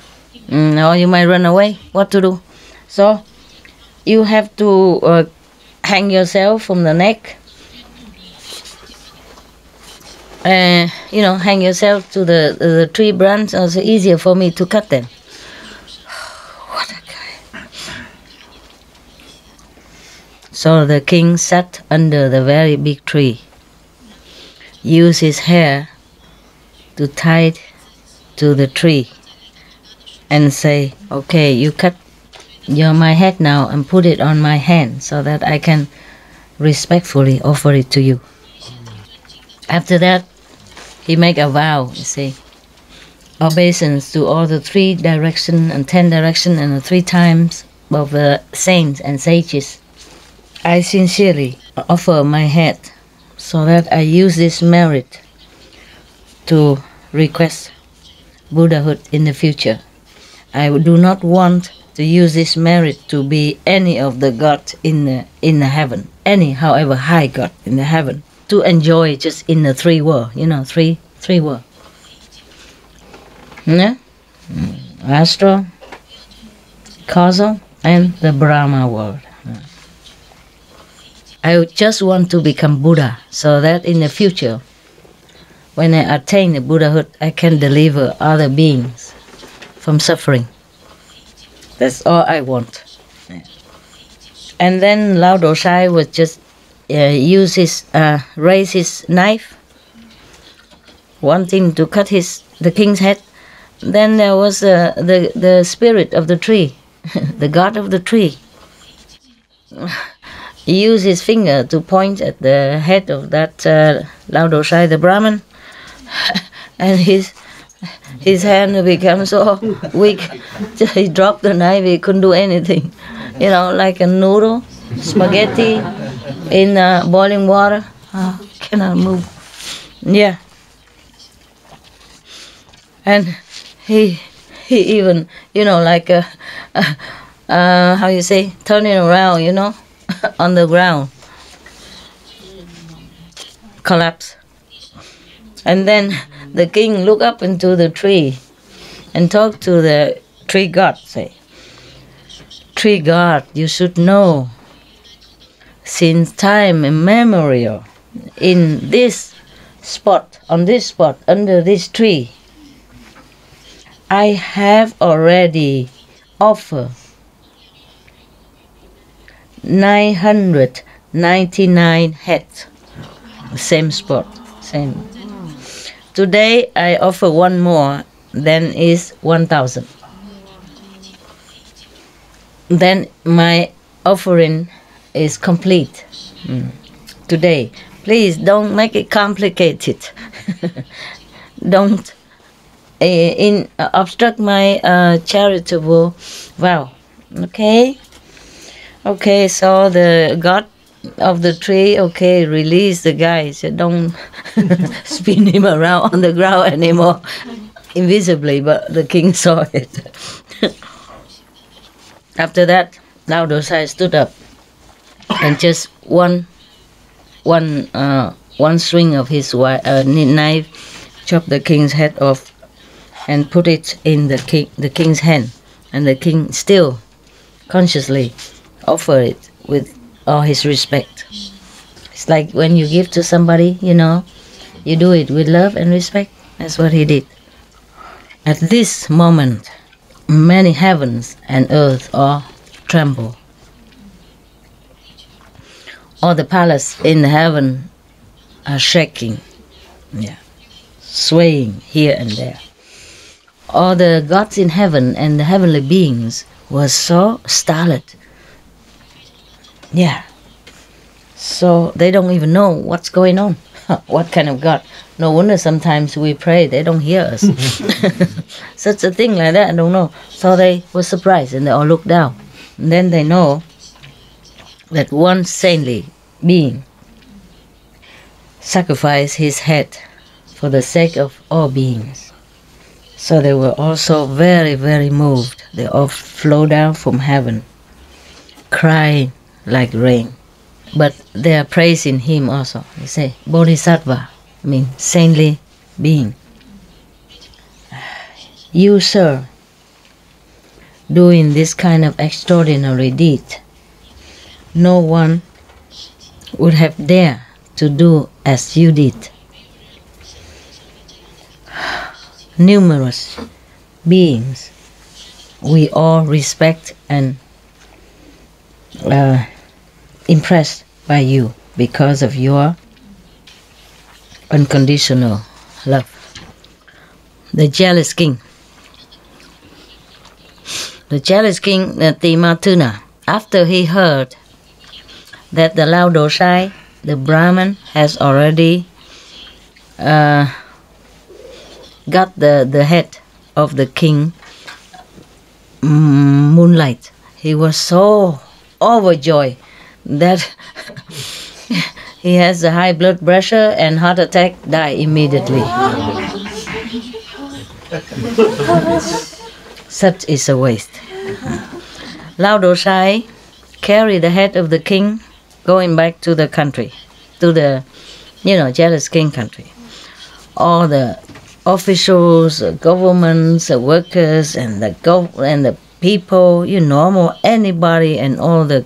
or you might run away. What to do? So you have to hang yourself from the neck. Hang yourself to the tree branch. So it's easier for me to cut them. What a guy! So the king sat under the very big tree, used his hair to tie it to the tree, and say, okay, you cut my head now and put it on my hand so that I can respectfully offer it to you. After that, he make a vow, you see, obeisance to all the 3 direction and 10 direction and the 3 times of the saints and sages. I sincerely offer my head so that I use this merit to request Buddhahood in the future. I do not want to use this merit to be any of the gods in the heaven, any however high god in the heaven, to enjoy just in the 3 world, three world. Yeah? Astral, causal, and the Brahma world. I just want to become Buddha so that in the future, when I attain the Buddhahood, I can deliver other beings from suffering. That's all I want. And then Lao Dosai would just raise his knife, wanting to cut the king's head, then there was the spirit of the tree, the god of the tree. He used his finger to point at the head of that Lao Dosai, the Brahmin, and his hand became so weak. He dropped the knife. He couldn't do anything. Like a noodle, spaghetti in boiling water. Cannot move. Yeah. And he even, like how you say, turning around, on the ground, collapse. And then the king looked up into the tree and talked to the tree god, say, "Tree god, you should know, since time immemorial, in this spot, on this spot, under this tree, I have already offered 999 heads, same spot, same. Today I offer one more, then is 1,000. Then my offering is complete. Today, please don't make it complicated. Don't obstruct my charitable vow. Okay, so the god of the tree, release the guy. He said, don't spin him around on the ground anymore, invisibly, but the king saw it. After that, Lao Dosai stood up and just one swing of his knife chopped the king's head off and put it in the king's hand, and the king still consciously offer it with all his respect. It's like when you give to somebody, you do it with love and respect. That's what he did. At this moment, many heavens and earth all tremble. All the palace in heaven are shaking, swaying here and there. All the gods in heaven and the heavenly beings were so startled. So they don't even know what's going on. What kind of God? No wonder sometimes we pray, they don't hear us. Such a thing like that, I don't know. So they were surprised and they all looked down. And then they know that one saintly being sacrificed his head for the sake of all beings. So they were also very, very moved. They all flow down from heaven, crying like rain. But they are praising him also. They say, Bodhisattva, saintly being. You, sir, doing this kind of extraordinary deed, no one would have dared to do as you did. Numerous beings, we all respect and impressed by you because of your unconditional love. The jealous king, Timatuna, after he heard that the Lao Dosai, the Brahmin, has already got the head of the king Moonlight, he was so overjoyed that he has a high blood pressure and heart attack, die immediately. Such is a waste. Lao Dosai carried the head of the king going back to the country, to the, jealous king country. All the officials, governments, workers, and the people, normal anybody, and all the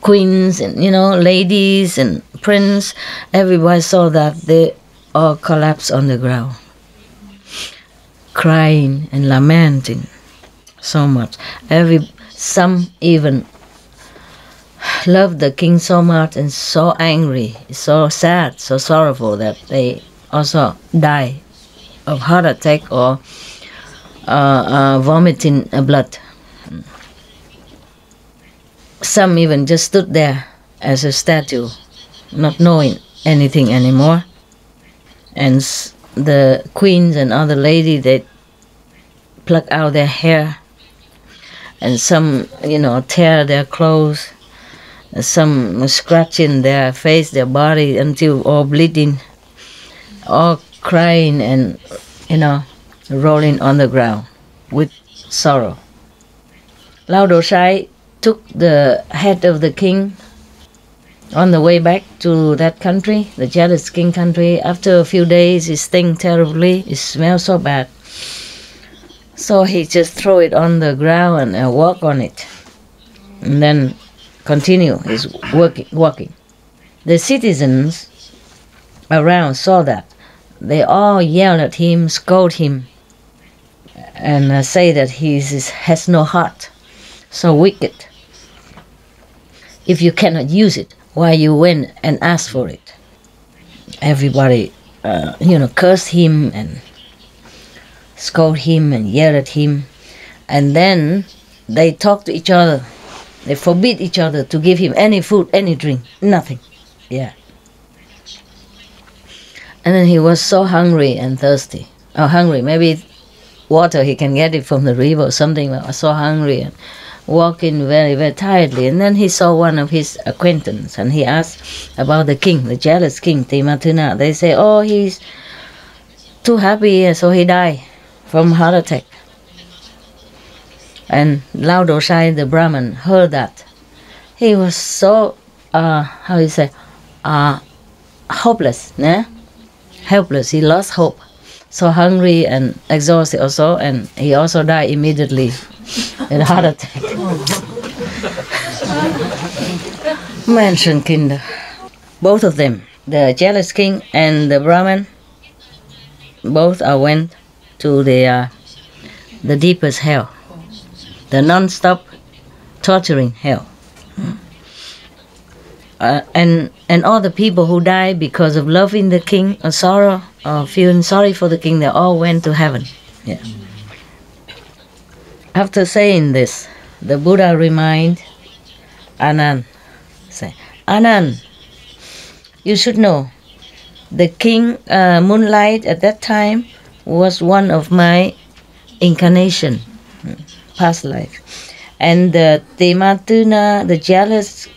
queens and ladies and prince, everybody saw that they all collapsed on the ground, crying and lamenting so much. Some even loved the king so much and so angry, so sad, so sorrowful that they also die of heart attack or vomiting blood. Some even just stood there as a statue, not knowing anything anymore. And the queens and other ladies, they pluck out their hair, and some, tear their clothes, some scratching their face, their body until all bleeding, all crying and, rolling on the ground with sorrow. Lao Dosai took the head of the king on the way back to that country, the jealous king country. After a few days, it stinks terribly. It smells so bad. So he just throw it on the ground and walk on it, and then continue his walking. The citizens around saw that. They all yelled at him, scold him, and say that he has no heart, so wicked. If you cannot use it, why you went and asked for it? Everybody, cursed him and scold him and yell at him. And then they talk to each other. They forbid each other to give him any food, any drink, nothing. Yeah. And then he was so hungry and thirsty. Maybe water, he can get it from the river or something. But was so hungry and walking very, very tiredly. And then he saw one of his acquaintance, and he asked about the king, the jealous king, Timatuna. They say, oh, he's too happy, so he died from heart attack. And Lao Dosai, the Brahmin, heard that. He was so, hopeless, helpless. He lost hope. So hungry and exhausted also, and he also died immediately in a heart attack. Mention Kinder. Both of them, the jealous king and the Brahmin, both went to the deepest hell, the non-stop torturing hell. And all the people who died because of loving the king or sorrow or feeling sorry for the king, they all went to heaven. Yeah. After saying this, the Buddha reminded Anand, say, Anand, you should know, the king Moonlight at that time was one of my incarnation, past life. And the Timatuna, the jealous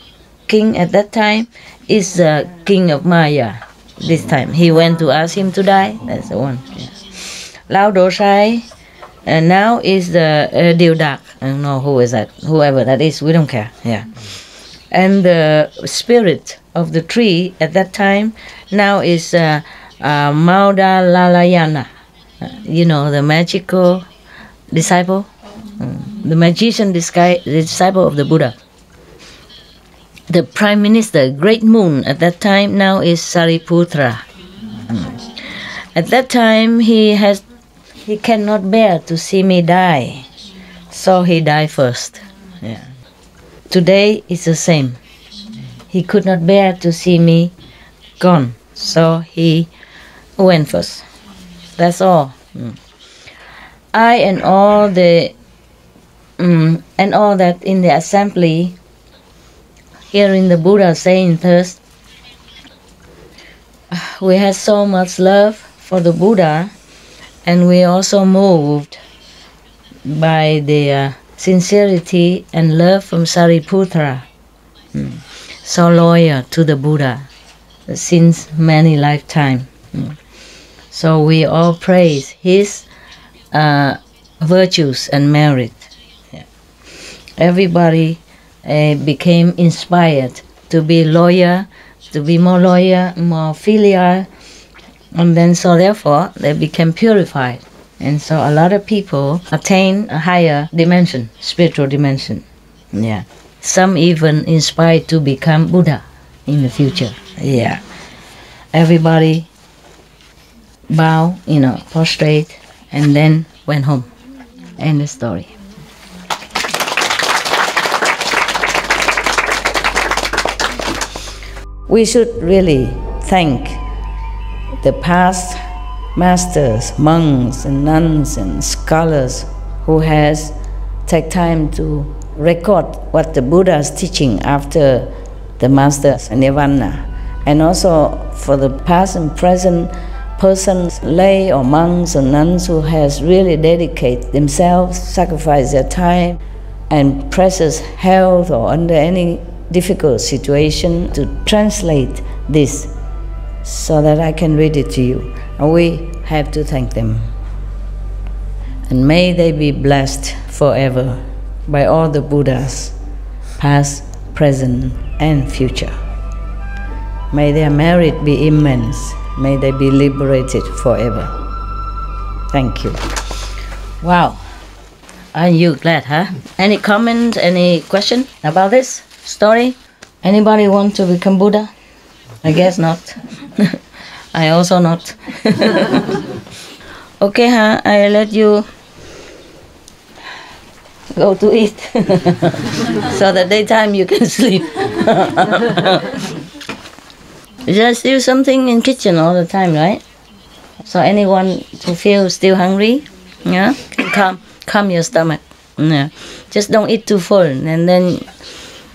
king at that time, is the king of Maya. This time he went to ask him to die. That's the one. Yeah. Lao Dosai now is the Deodak. I don't know who is that. Whoever that is, we don't care. Yeah. And the spirit of the tree at that time now is Maudalalayana. The magical disciple, the magician disciple of the Buddha. The prime minister, great moon at that time now is Sariputra. At that time he cannot bear to see me die, so he died first. Yeah. Today it's the same. He could not bear to see me gone, so he went first. That's all. I and all that in the assembly, hearing the Buddha saying thus, we had so much love for the Buddha, and we also moved by the sincerity and love from Sariputra, so loyal to the Buddha since many lifetimes. So we all praise his virtues and merit. Yeah. Everybody became inspired to be loyal, to be more loyal, more filial, and then so therefore they became purified. And so a lot of people attain a higher dimension, spiritual dimension. Yeah. Some even inspired to become Buddha in the future. Yeah. Everybody bow, prostrate, and then went home. End the story. We should really thank the past masters, monks and nuns and scholars who has take time to record what the Buddha is teaching after the master's nirvana. And also for the past and present persons, lay or monks or nuns who has really dedicated themselves, sacrificed their time and precious health or under any difficult situation to translate this so that I can read it to you. And we have to thank them. And may they be blessed forever by all the Buddhas, past, present, and future. May their merit be immense. May they be liberated forever. Thank you. Wow. Are you glad, huh? Any comment, any question about this story? Anybody want to become Buddha? I guess not. I also not. Okay, huh? I let you go to eat. So the daytime you can sleep. Just do something in kitchen all the time, right? So anyone who feels still hungry, yeah, can calm your stomach. Yeah. Just don't eat too full, and then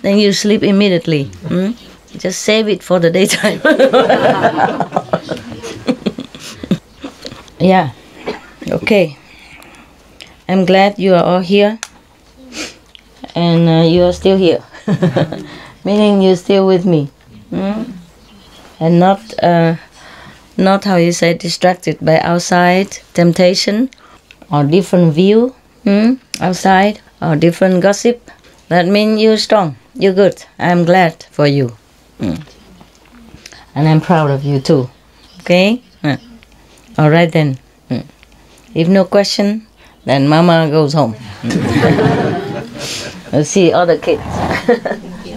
you sleep immediately. Just save it for the daytime. Yeah. Okay. I'm glad you are all here, and you are still here, meaning you're still with me. And not how you say distracted by outside temptation or different view outside or different gossip. That means you're strong, you're good. I'm glad for you, and I'm proud of you too. Okay. All right then. If no question, then Mama goes home. Let's see other kids.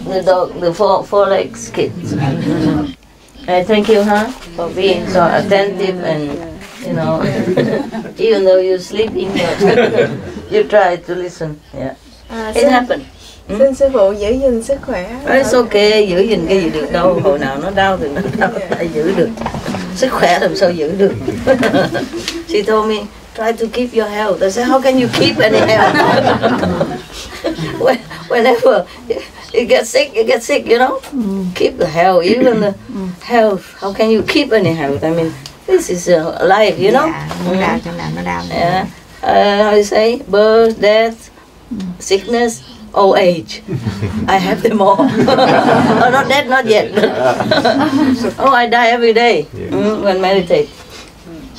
The dog, the four legs kids. I thank you, huh, for being so attentive and, even though you're sleeping, you try to listen. Yeah. It happened. Xin sư phụ giữ gìn sức khỏe. It's okay, giữ gìn cái gì được đâu, hồi nào nó đau thì nó đau, phải giữ được. Sức khỏe làm sao giữ được. She told me, try to keep your health. I said, how can you keep any health? Whenever you get sick, Keep the health, even the health. How can you keep any health? I mean, this is life, Yeah. How you say? Birth, death, sickness, old age. I have them all. Oh, not that, not yet. Oh, I die every day when meditate.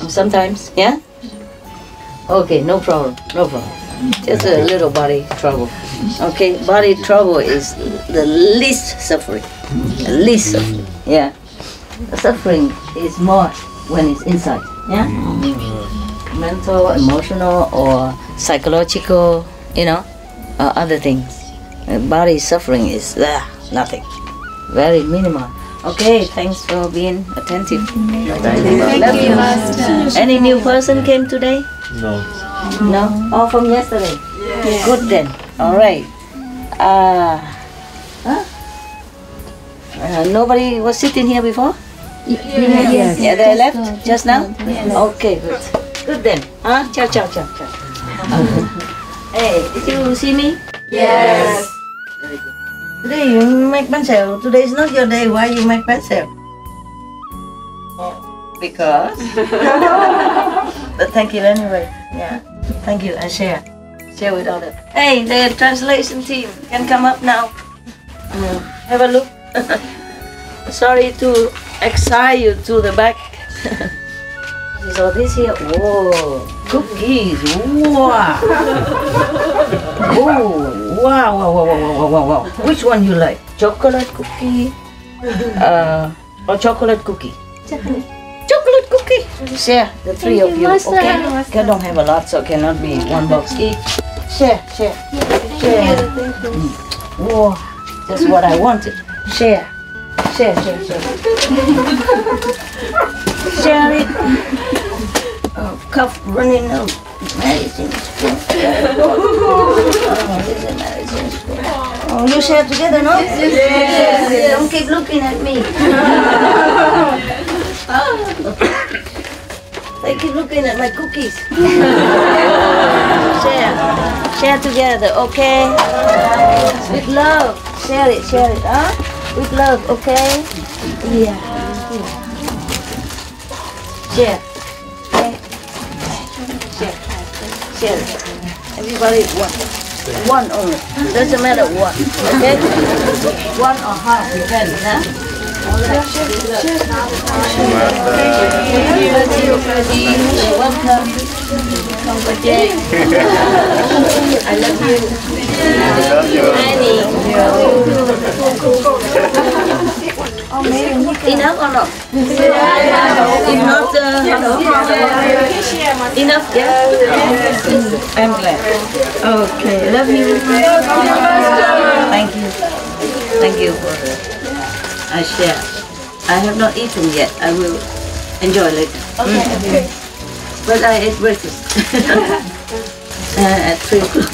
Sometimes, yeah? Okay, no problem. Just a little body trouble. Okay, body trouble is the least suffering. The least suffering, yeah. The suffering is more when it's inside, yeah? Mental, emotional, or psychological, other things. Body suffering is nothing. Very minimal. Okay, thanks for being attentive. Thank you, Master. Any new person came today? No. No? All from yesterday? Yes. Good then. All right. Nobody was sitting here before? Yes. Yeah, they left just now? Yes. Okay, good. Good then. Ciao. Hey, did you see me? Yes. Very good. Today you make bánh xèo. Today is not your day. Why you make bánh xèo? Because. But thank you anyway. Yeah. Thank you. I share with others. Hey, the translation team can come up now. Have a look. Sorry to excite you to the back. So this here, whoa, cookies, wow. Oh, wow. Which one you like? Chocolate cookie, or chocolate cookie? Chocolate cookie. Share, the three of you, okay? I don't have a lot, so cannot be one box each. Share. Whoa, that's what I wanted. Share. Share it. Cough running out. Medicine spoon. This is medicine spoon. Oh, you share together, no? Yes. Don't keep looking at me. They keep looking at my cookies. Share together, okay? With love. Share it, huh? With love, okay? Yeah. Share. Okay? Share it. Everybody one only. Doesn't matter what, okay? One or half, depends, huh? Welcome. I love you. Annie. Enough or not? If not, enough, yeah? I'm glad. Okay, love you. Thank you. Thank you for I share. I have not eaten yet. I will enjoy later. Okay. But I ate breakfast at 3 o'clock.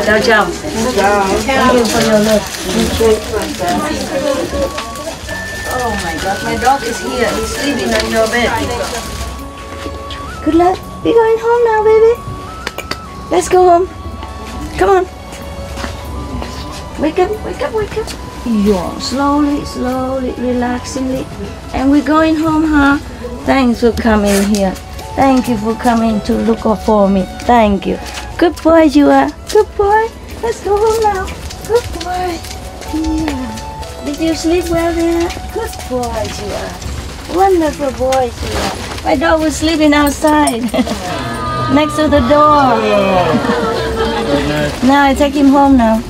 Ciao, ciao. Thank you for your love. Oh my God, my dog is here. He's sleeping on your bed. Good luck. We're going home now, baby. Let's go home. Come on. Wake up, wake up, wake up. Yeah, slowly, relaxingly. And we're going home, huh? Thanks for coming here. Thank you for coming to look up for me. Thank you. Good boy you are. Good boy. Let's go home now. Good boy. Yeah. Did you sleep well there? Good boy you are. Wonderful boy you are. My dog was sleeping outside. Next to the door. Now I take him home now.